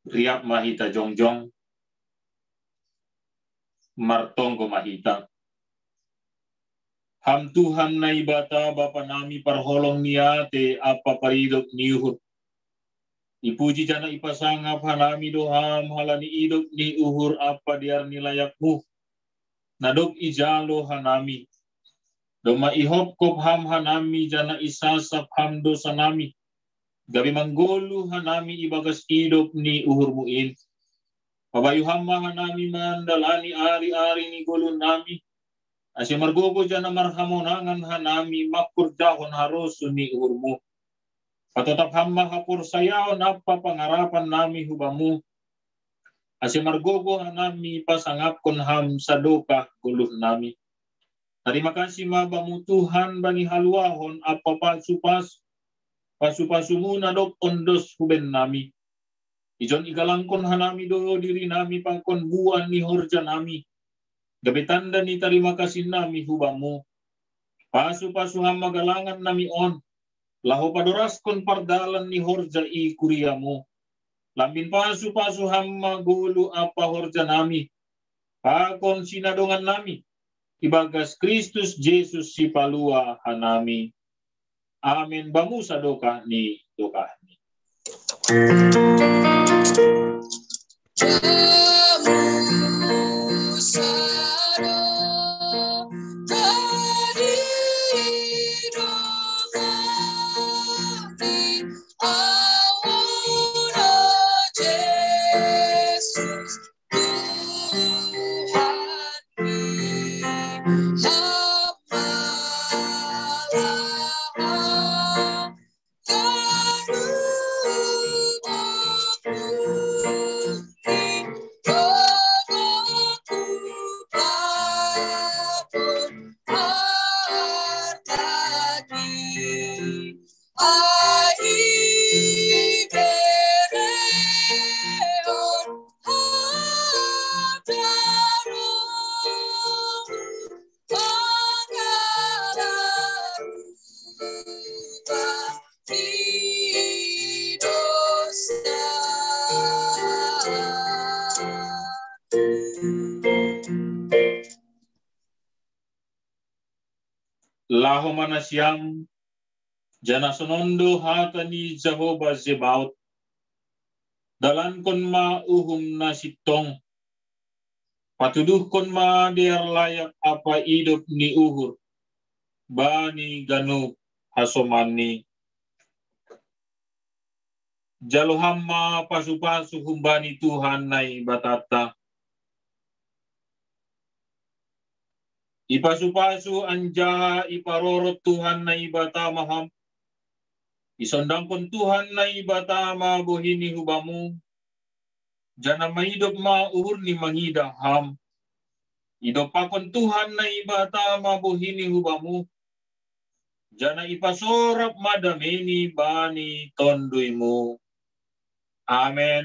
Riap mahita jongjong, martonggo mahita. Ham Tuhan na ibata Bapa nami parholong niya te apa paridok niuhut. Ipuji jana ipasangap hanami doham halani idok ni uhur apa diar nilayakmu. Nadok ijalo hanami. Doma ihop kop ham hanami jana isasap ham dosa nami. Gabi manggolu hanami ibagas idok ni uhur muin. Pabayu hamma hanami mandalani ari-ari ni golun nami. Asya margogo jana marhamonangan hanami makur dahon harus ni uhurmu. Patotap hamma hapur sayaon apa pangarapan nami hubamu. Asya margogo hanami pasangapkon ham sadoka guluh nami. Terima kasih mabamu Tuhan bani haluahon apa pasu-pasumu nadok ondos huben nami. Ijon igalangkon hanami do diri nami pangkon buan ni horja nami. Gabetanda ni terima kasih nami hubamu. Pasu-pasu ham magalangan nami on. Laho padoraskon pardalan ni horja i kuriamu. Lambin pasu-pasu ham magulu apa horja nami. Pakon sinadongan nami. Ibagas Kristus Yesus si palua hanami. Amin. Bamu sa doka ni doka ni. Laho manasyam jana sonondo hatani Jehovah Zebaot dalan kon ma uhum na sitong patuduh kon ma diar layak apa hidup ni uhur bani ganu hasomani jalohama pasu-pasu humbani Tuhan nai batata ipasu-pasu anja iparorot Tuhan na ibata maham. Isondangkon Tuhan na ibata mabuhini hubamu. Jana maidop mauhur ni mangida ham. Idopakon Tuhan na ibata mabuhini hubamu. Jana ipasorap madamini bani tonduimu. Amen.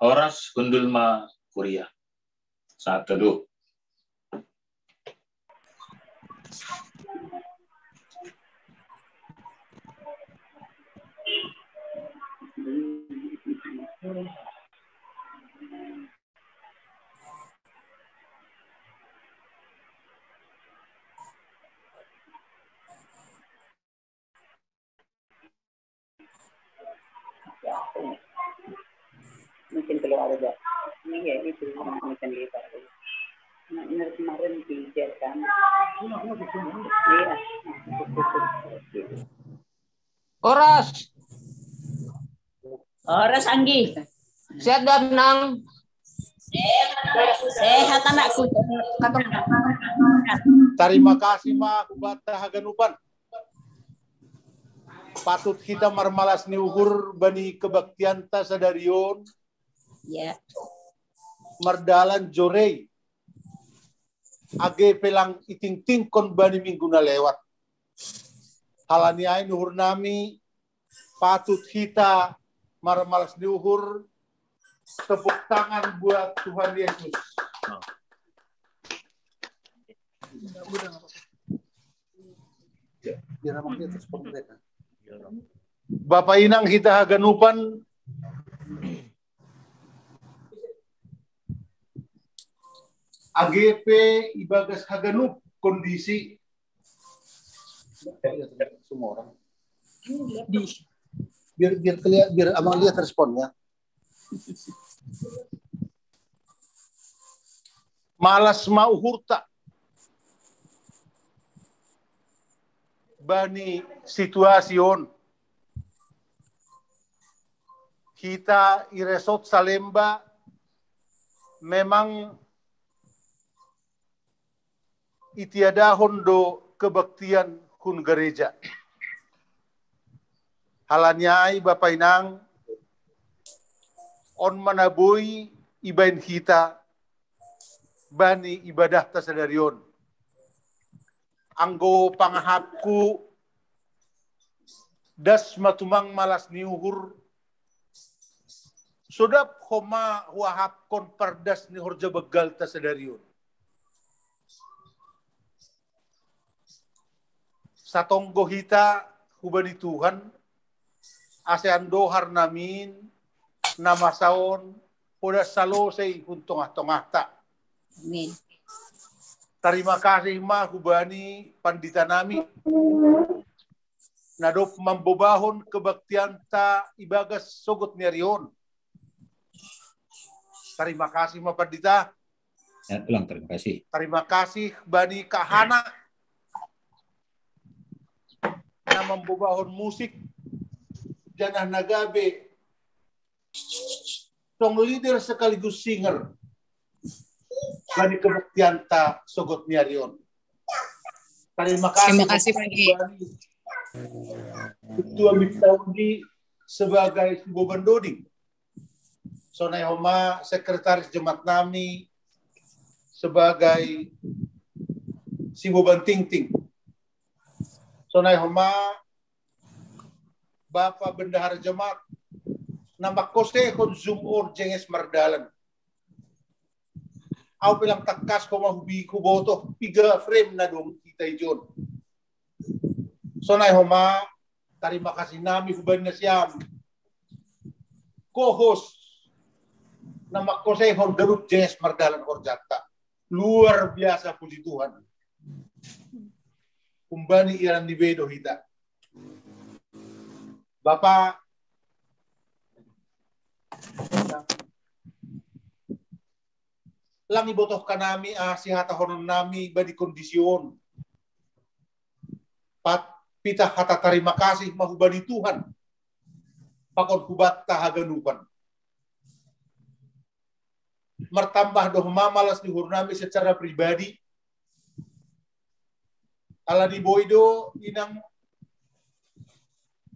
Horas Gundulma Kuria. Saat teduh. Mungkin keluar ada ini ya itu mungkin lipat kemarin dibiarkan Horas Anggi Sehat Nang. sehat anakku. Terima kasih Ma kubata haganupan. Patut kita marmalas ni uhur bani kebaktian ta sadarion. Ya. Mardalan jorei. Age pelang iting-ting kon bani minggu na lewat. Halani ay nuhur nami patut kita marmalas ni uhur. Tepuk tangan buat Tuhan Yesus. Bapak Inang kita haganupan AGP ibagas haganup kondisi semua orang. Biar abang lihat responnya. Malas mau hurta bani situasion kita iresot Salemba memang itiadahon do kebaktian kun gereja halanyai Bapak Inang on manabui ibain kita bani ibadah tasadarion. Anggo pangahapku das matumang malas niuhur sodap homa wahap kon perdas ni horja begal tasadarion. Satonggo hita hubani Tuhan asean dohar namin nama saon poda salosay huntong-tongah ta. Amin. Terima kasih Ma hubani pandita nami. Nadop mambobahon kebaktian ta ibagas sogot niarion. Terima kasih Ma pandita. Ya, ulang terima kasih. Terima kasih bani Kahana na mambobahon musik janah nagabe. Tong leader sekaligus singer. Bani kebuktian ta sogot niarion. Terima kasih Pagi. Ketua Mitsaudi sebagai Sibo Bandoding. Sonai Homa Sekretaris Jemaat Nami sebagai Sibo Bantingting. Sonai Homa Bapak Bendahara Jemaat nama kose konsum or jenges mardalan. Aku bilang takas ko mahubi ko boto piga frame na dong kita ijon. Sonai Homa, terima kasih nami huban na siyam. Co-host nama kose hon garup jenges mardalan horjata. Luar biasa puji Tuhan. Kumbani iran di bedo hita. Bapak lang ibotohkan nami sihata honon nami badi kondisyon. Pita hata terima kasih mahubani Tuhan. Pakon hubat tahaganupan. mertambah doh mamalas di hurnami secara pribadi. Ala di boido inang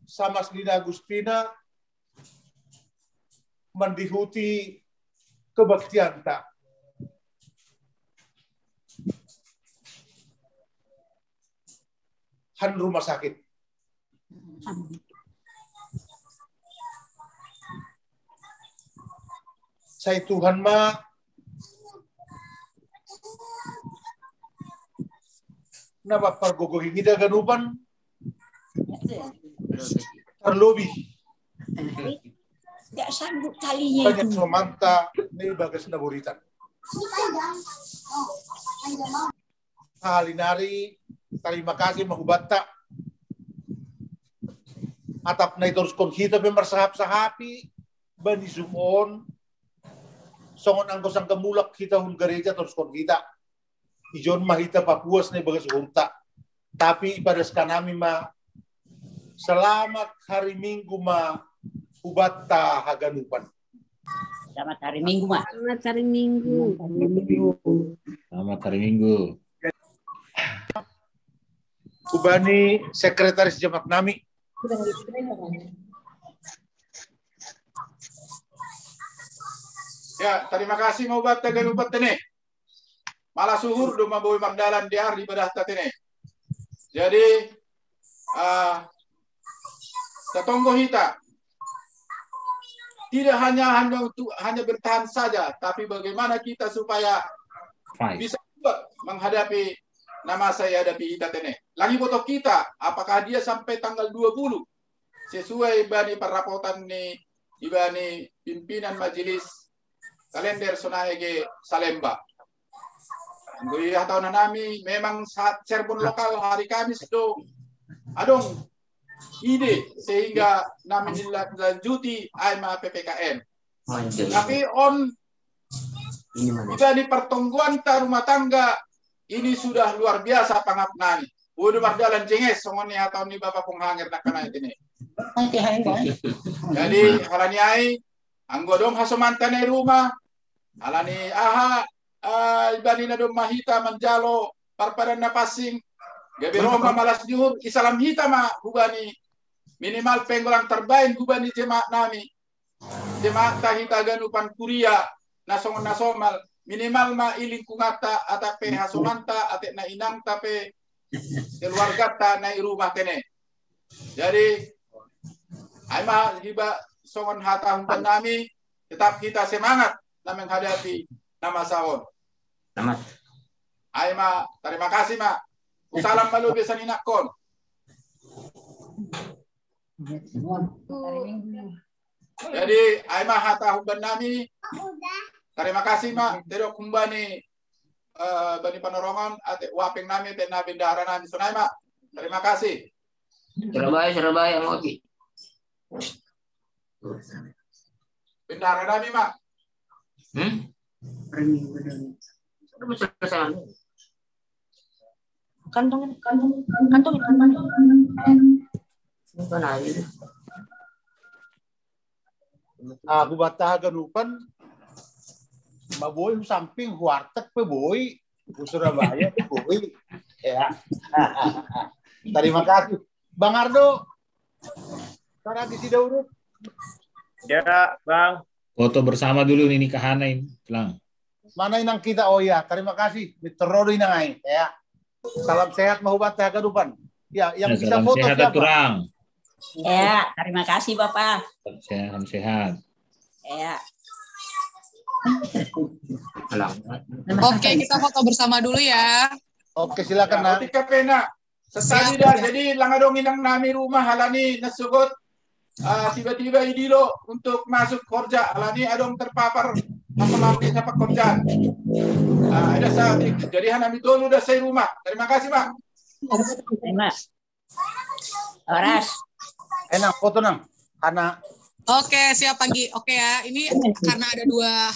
sama Slina Agustina mendihuti kebaktianta. Han rumah sakit. Saya Tuhan ma napa pargogohi kita ganupan terlebih. Tidak sanggup talinya Banyak semanta ini bagas naburitan. Halinari, terima kasih mahubata. Atap na terus kong kita pemersahap-sahapi bani sumon. Songon angkos ang kamulak kita hun gereja terus kong kita. Ijon mahita papuas na bagas hunta. Tapi pada sekanami ma selamat hari Minggu ma hubata haganupan. Selamat hari Minggu, Mak. Selamat hari Minggu. Selamat hari Minggu. Kubani sekretaris Jemaat Nami. Ya, terima kasih mau buat tagalupat ini. Malah suhur do maboy magdalan di hari ibadah tatine. Jadi tatonggo hita tidak hanya bertahan saja, tapi bagaimana kita supaya bisa menghadapi nama saya hadapi hita tene. Lagi foto kita, apakah dia sampai tanggal 20 sesuai bani perapotan ni ibani pimpinan majelis kalender Sonaege Salemba. Ang tahun nami memang saat Cirebon lokal hari Kamis do adong ide sehingga nami dilanjuti AMA PPKM. Tapi di pertongguan rumah tangga ini sudah luar biasa pangapnani. Udah mardalan jenges songoni atau ni bapak penghangir nak kena ini. Jadi halani ai anggodong hasomantane rumah halani ibani na dong mahita manjalo parpadan na pasing gabi Roma malas juhur isalam hita ma hubani minimal penggolang terbaik hubani jemaat nami jemaat tahita ganupan kuria nasongon nasomal minimal ma iling kungata atape hasomanta ate na inang tape keluarga ta na rumah kene. Jadi aima hiba songon hata humpan nami tetap kita semangat na menghadapi nama sahon. Selamat. Aima, terima kasih mak. Salam malu bisa ninakon. Jadi aima hata humpan nami. Terima kasih mak. Terima kumbani bani panorongan ate wapeng nami te na bendahara nami sunai mak. Terima kasih. Surabaya ngopi. Bendahara nami mak. Kantong. Aku bata ganupan maboy samping warteg pe boy Surabaya pe boy. Ya. Terima kasih. Bang Ardo. Cara di Sidaurut. Ya, Bang. Foto bersama dulu nih nikahan Lang. Mana inang kita? Oh ya, terima kasih. Diteroro inang ay. Ya. Salam sehat mahubat hagadupan. Ya, yang bisa foto siapa? Turang. Ya, terima kasih Bapak. Salam sehat. Ya. Oke, kita foto bersama dulu ya. Oke, silakan nak. Ketika pena. Sesali dah. Jadi langadong inang nami rumah halani nasugot. Tiba-tiba idilo untuk masuk kerja alani adong terpapar mati sepak kerjaan. Ada saat jadi hanami dulu udah saya rumah. Terima kasih Pak. Terima. Oras. Enak foto nang. Anak. Oke, siap pagi. Oke ya, ini karena ada dua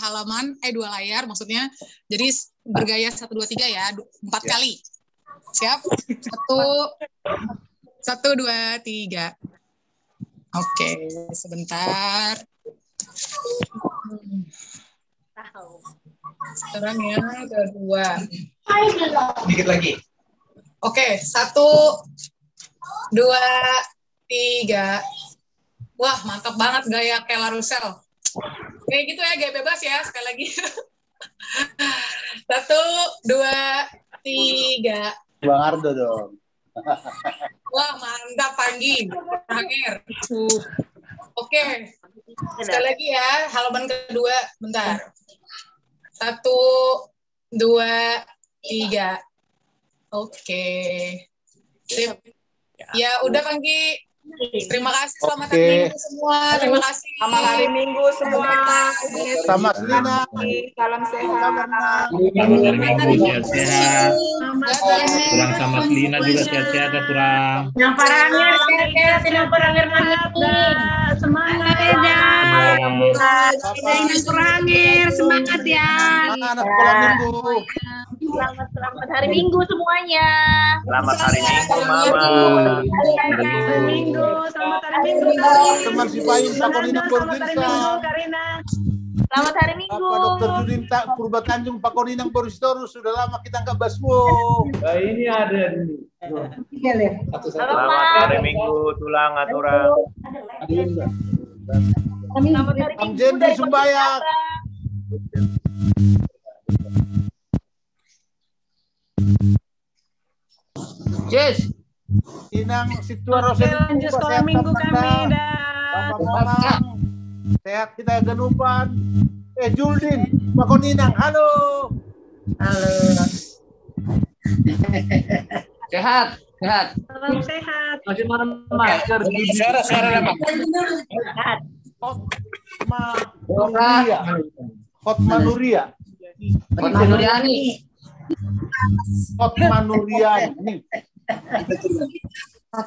layar maksudnya. Jadi bergaya 1 2 3 ya, 4 kali. Siap? 1 2 3. Oke, sebentar. Sekarang yang kedua. Dikit lagi. Oke, 1, 2, 3. Wah, mantap banget gaya kayak Larusel. Kayak gitu ya, gaya bebas ya, sekali lagi. 1, 2, 3. Bang Ardo dong. Wah, mantap Panggi. Terakhir. Oke. Sekali lagi ya, halaman kedua. Bentar. 1, 2, 3. Oke. Sip. Ya, udah Panggi. Terima kasih, selamat hari Minggu semua. Terima kasih. Selamat hari Minggu semua. Selamat Lina. Salam sehat. Selamat hari Minggu, sehat-sehat. Kurang sama Lina juga sehat-sehat ya, kurang. Yang parangir, sehat-sehat. Yang parangir semangat ya. Yang parangir, semangat ya. Anak sekolah Minggu. Selamat hari Minggu semuanya. Selamat hari Minggu, Mama. Hari Minggu, selamat hari Minggu. Teman si Payung Pak Konina Purwinsa. Selamat hari Minggu. Pak Dokter Judinta Purba Tanjung Pak Koninang Poristorus. Sudah lama kita nggak basmo. Nah, ini ada ini. Selamat hari Minggu, tulang aturan. Selamat hari Am Jendri Sumbayak. Yes. Inang Situa Rosen. Sekolah Minggu kami Bapak Mamang. Sehat kita genupan. Juldin, Pak Koninang, halo. Halo. Sehat, sehat. Salam sehat. Masih masker. Suara Pak. Sehat. Hotma Nuria. Hotma Nuriani.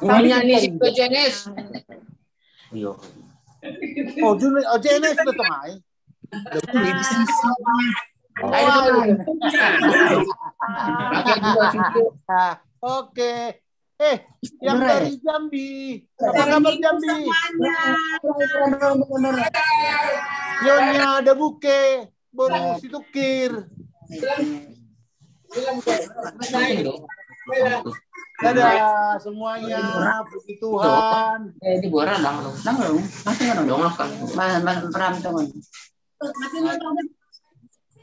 Namanya ini si Jenis. Oh, Jenis itu tengah. Oke. Yang dari Jambi. Apa kabar Jambi? Nyonya ada buke. Baru situkir. Dadah semuanya, puji Tuhan. Di buara dong. Masih dong kan. Peram teman.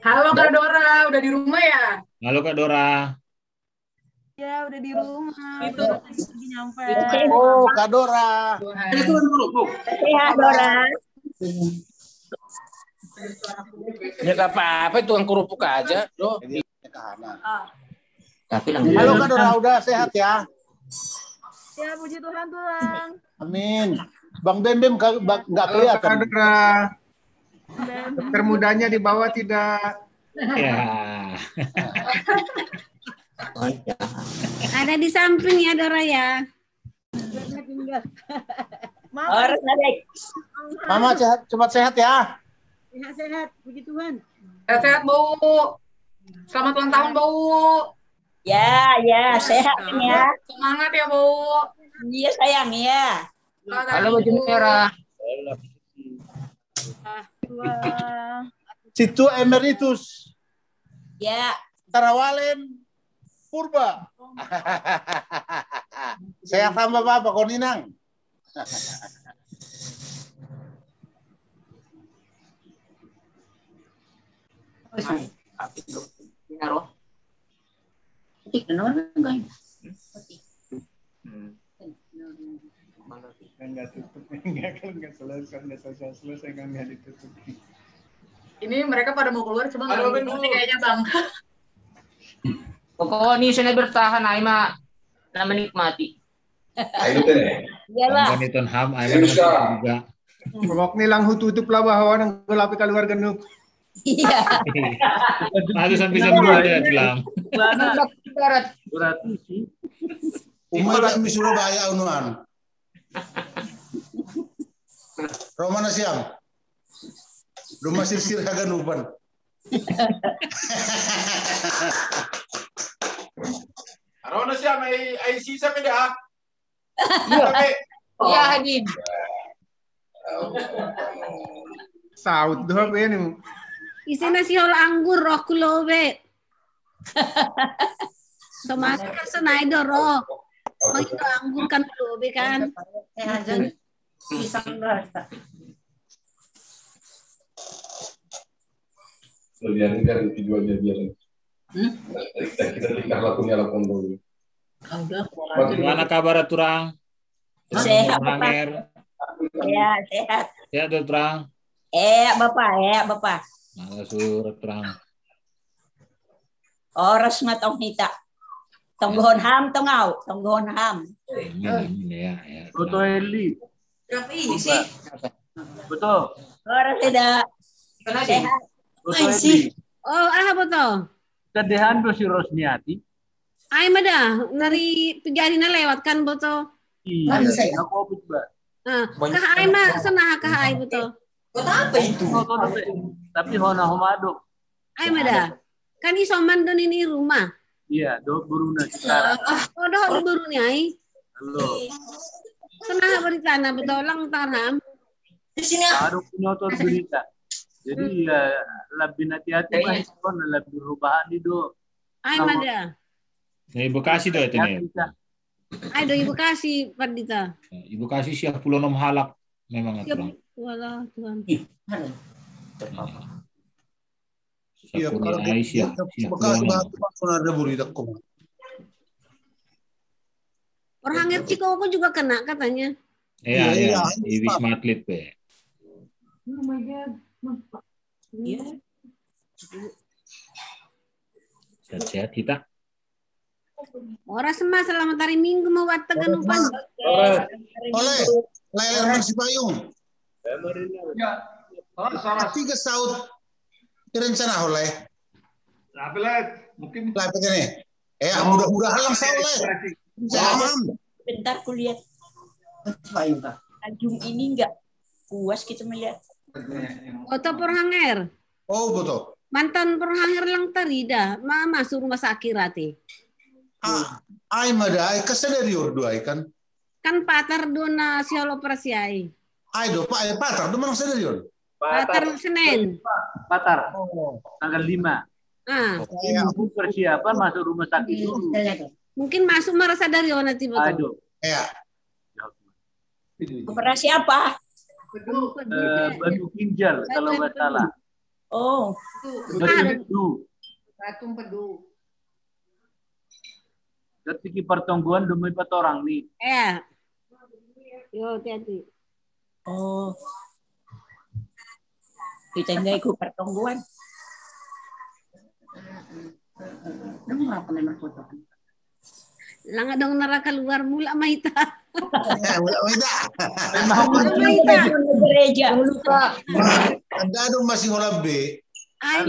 Halo Kak Dora, udah di rumah ya? Halo Kak Dora. Ya, udah di rumah. Itu lagi nyampe. Oh, Kak Dora. Sehat Dora. Ya nggak apa-apa, itu yang kerupuk aja. Loh. Halo Kak Dora, udah sehat ya? Ya, puji Tuhan, Tulang. Amin. Bang Bem nggak kelihatan. Kak Dora. Dokter mudanya di bawah tidak. Ya. Ada di samping ya, Dora ya. Mama sehat, cepat sehat ya. Sehat, puji Tuhan. Sehat Bu. Selamat ulang tahun Bu. Ya, sehat ya. Semangat ya Bu. Iya sayang ya. Halo baju merah. Situ Emeritus. Ya. Tarawalen Purba. Sehat sama Bapak Koninang. Ini mereka pada mau keluar, coba nggak ngerti kayaknya Bang. Pokoknya saya bertahan, Aima, nah menikmati. Iyalah. Baniton ham, Aima juga. Pokok nilang tutup lah bahwa nang gelapi keluar genuk. Iya. Harus sampai sembuh ya tulang. Berat. Umaran di Surabaya unuan. Romana siang. Rumah sisir kagak nuban. Arona siya, may sisa pa dah. Iya, Hadid. Saud doh apa ini? Isina si hol anggur roh kulobe. Somasi kan senaido roh. Magito anggur kan kulobe kan. Pisang rasa. Biarin kan videonya biarin. Kita tinggal lakukan dulu. Gimana kabar Turang? Sehat, Bapak. Ya, sehat. Sehat Turang. Bapak. Nah, surat Turang. Oras nga tong hita. Tonggohon ham tonggaw, tonggohon ham. Ya. Betul Eli. Berapa ini sih? Betul. Oras tidak. Sehat. Betul Eli. Oh, betul. Kedehan do si Rosniati. Ay mada, nari pigari na lewat kan betul. Iya. Aku opit ba. Kahay ma, sana kahay betul. Apa itu? Tapi hona homado. Ay mada, kan isoman doon ini rumah. Iya, do buruna sekarang. Oh, do buruni ay. Halo. Sana berita na betul lang tanam. Di sini. Baru punotor berita. Jadi ya lebih hati-hati mah kon lebih perubahan itu. Ay mada. Ibu kasih do itu nih. Ay do ibu kasih Pardita. Ibu kasih siap pulau nom halak memang Turang. Wala Tuhan. Iya, kalau ada berita kok. Orang Ciko aku juga kena katanya. Iya. Di Wisma Atlet be. Oh my God. Iya. Sehat-sehat kita. Orang semua selamat hari Minggu mau watakan upan. Oleh, layar Mersi Payung. Tapi ke saut rencana oleh. Mungkin. Ini. Mudah-mudahan lang sa oleh. Jangan. Bentar kulihat. Ajung ini enggak puas kita melihat. Foto Perhanger. Oh betul. Mantan Perhanger lang tarida, masuk rumah sakit rati. Ay mada ay kasadarior do ay kan. Kan patar do na siya operasi ay. Ay do patar do man sadarior. Patar Senin. Patar. Tanggal 5. Mungkin persiapan masuk rumah sakit dulu. Mungkin masuk merasa dari nanti betul. Aduh. Ya. Operasi apa? Batu ginjal kalau nggak salah. Oh. Batu empedu. Ketika pertongguan demi orang nih. Iya. Yo hati-hati. Oh. Kita nggak ikut pertongguan. Lang dong neraka luar mula mahita. Mula mahita. Mahita. Gereja. Anda dong masih ngolabe. Ay,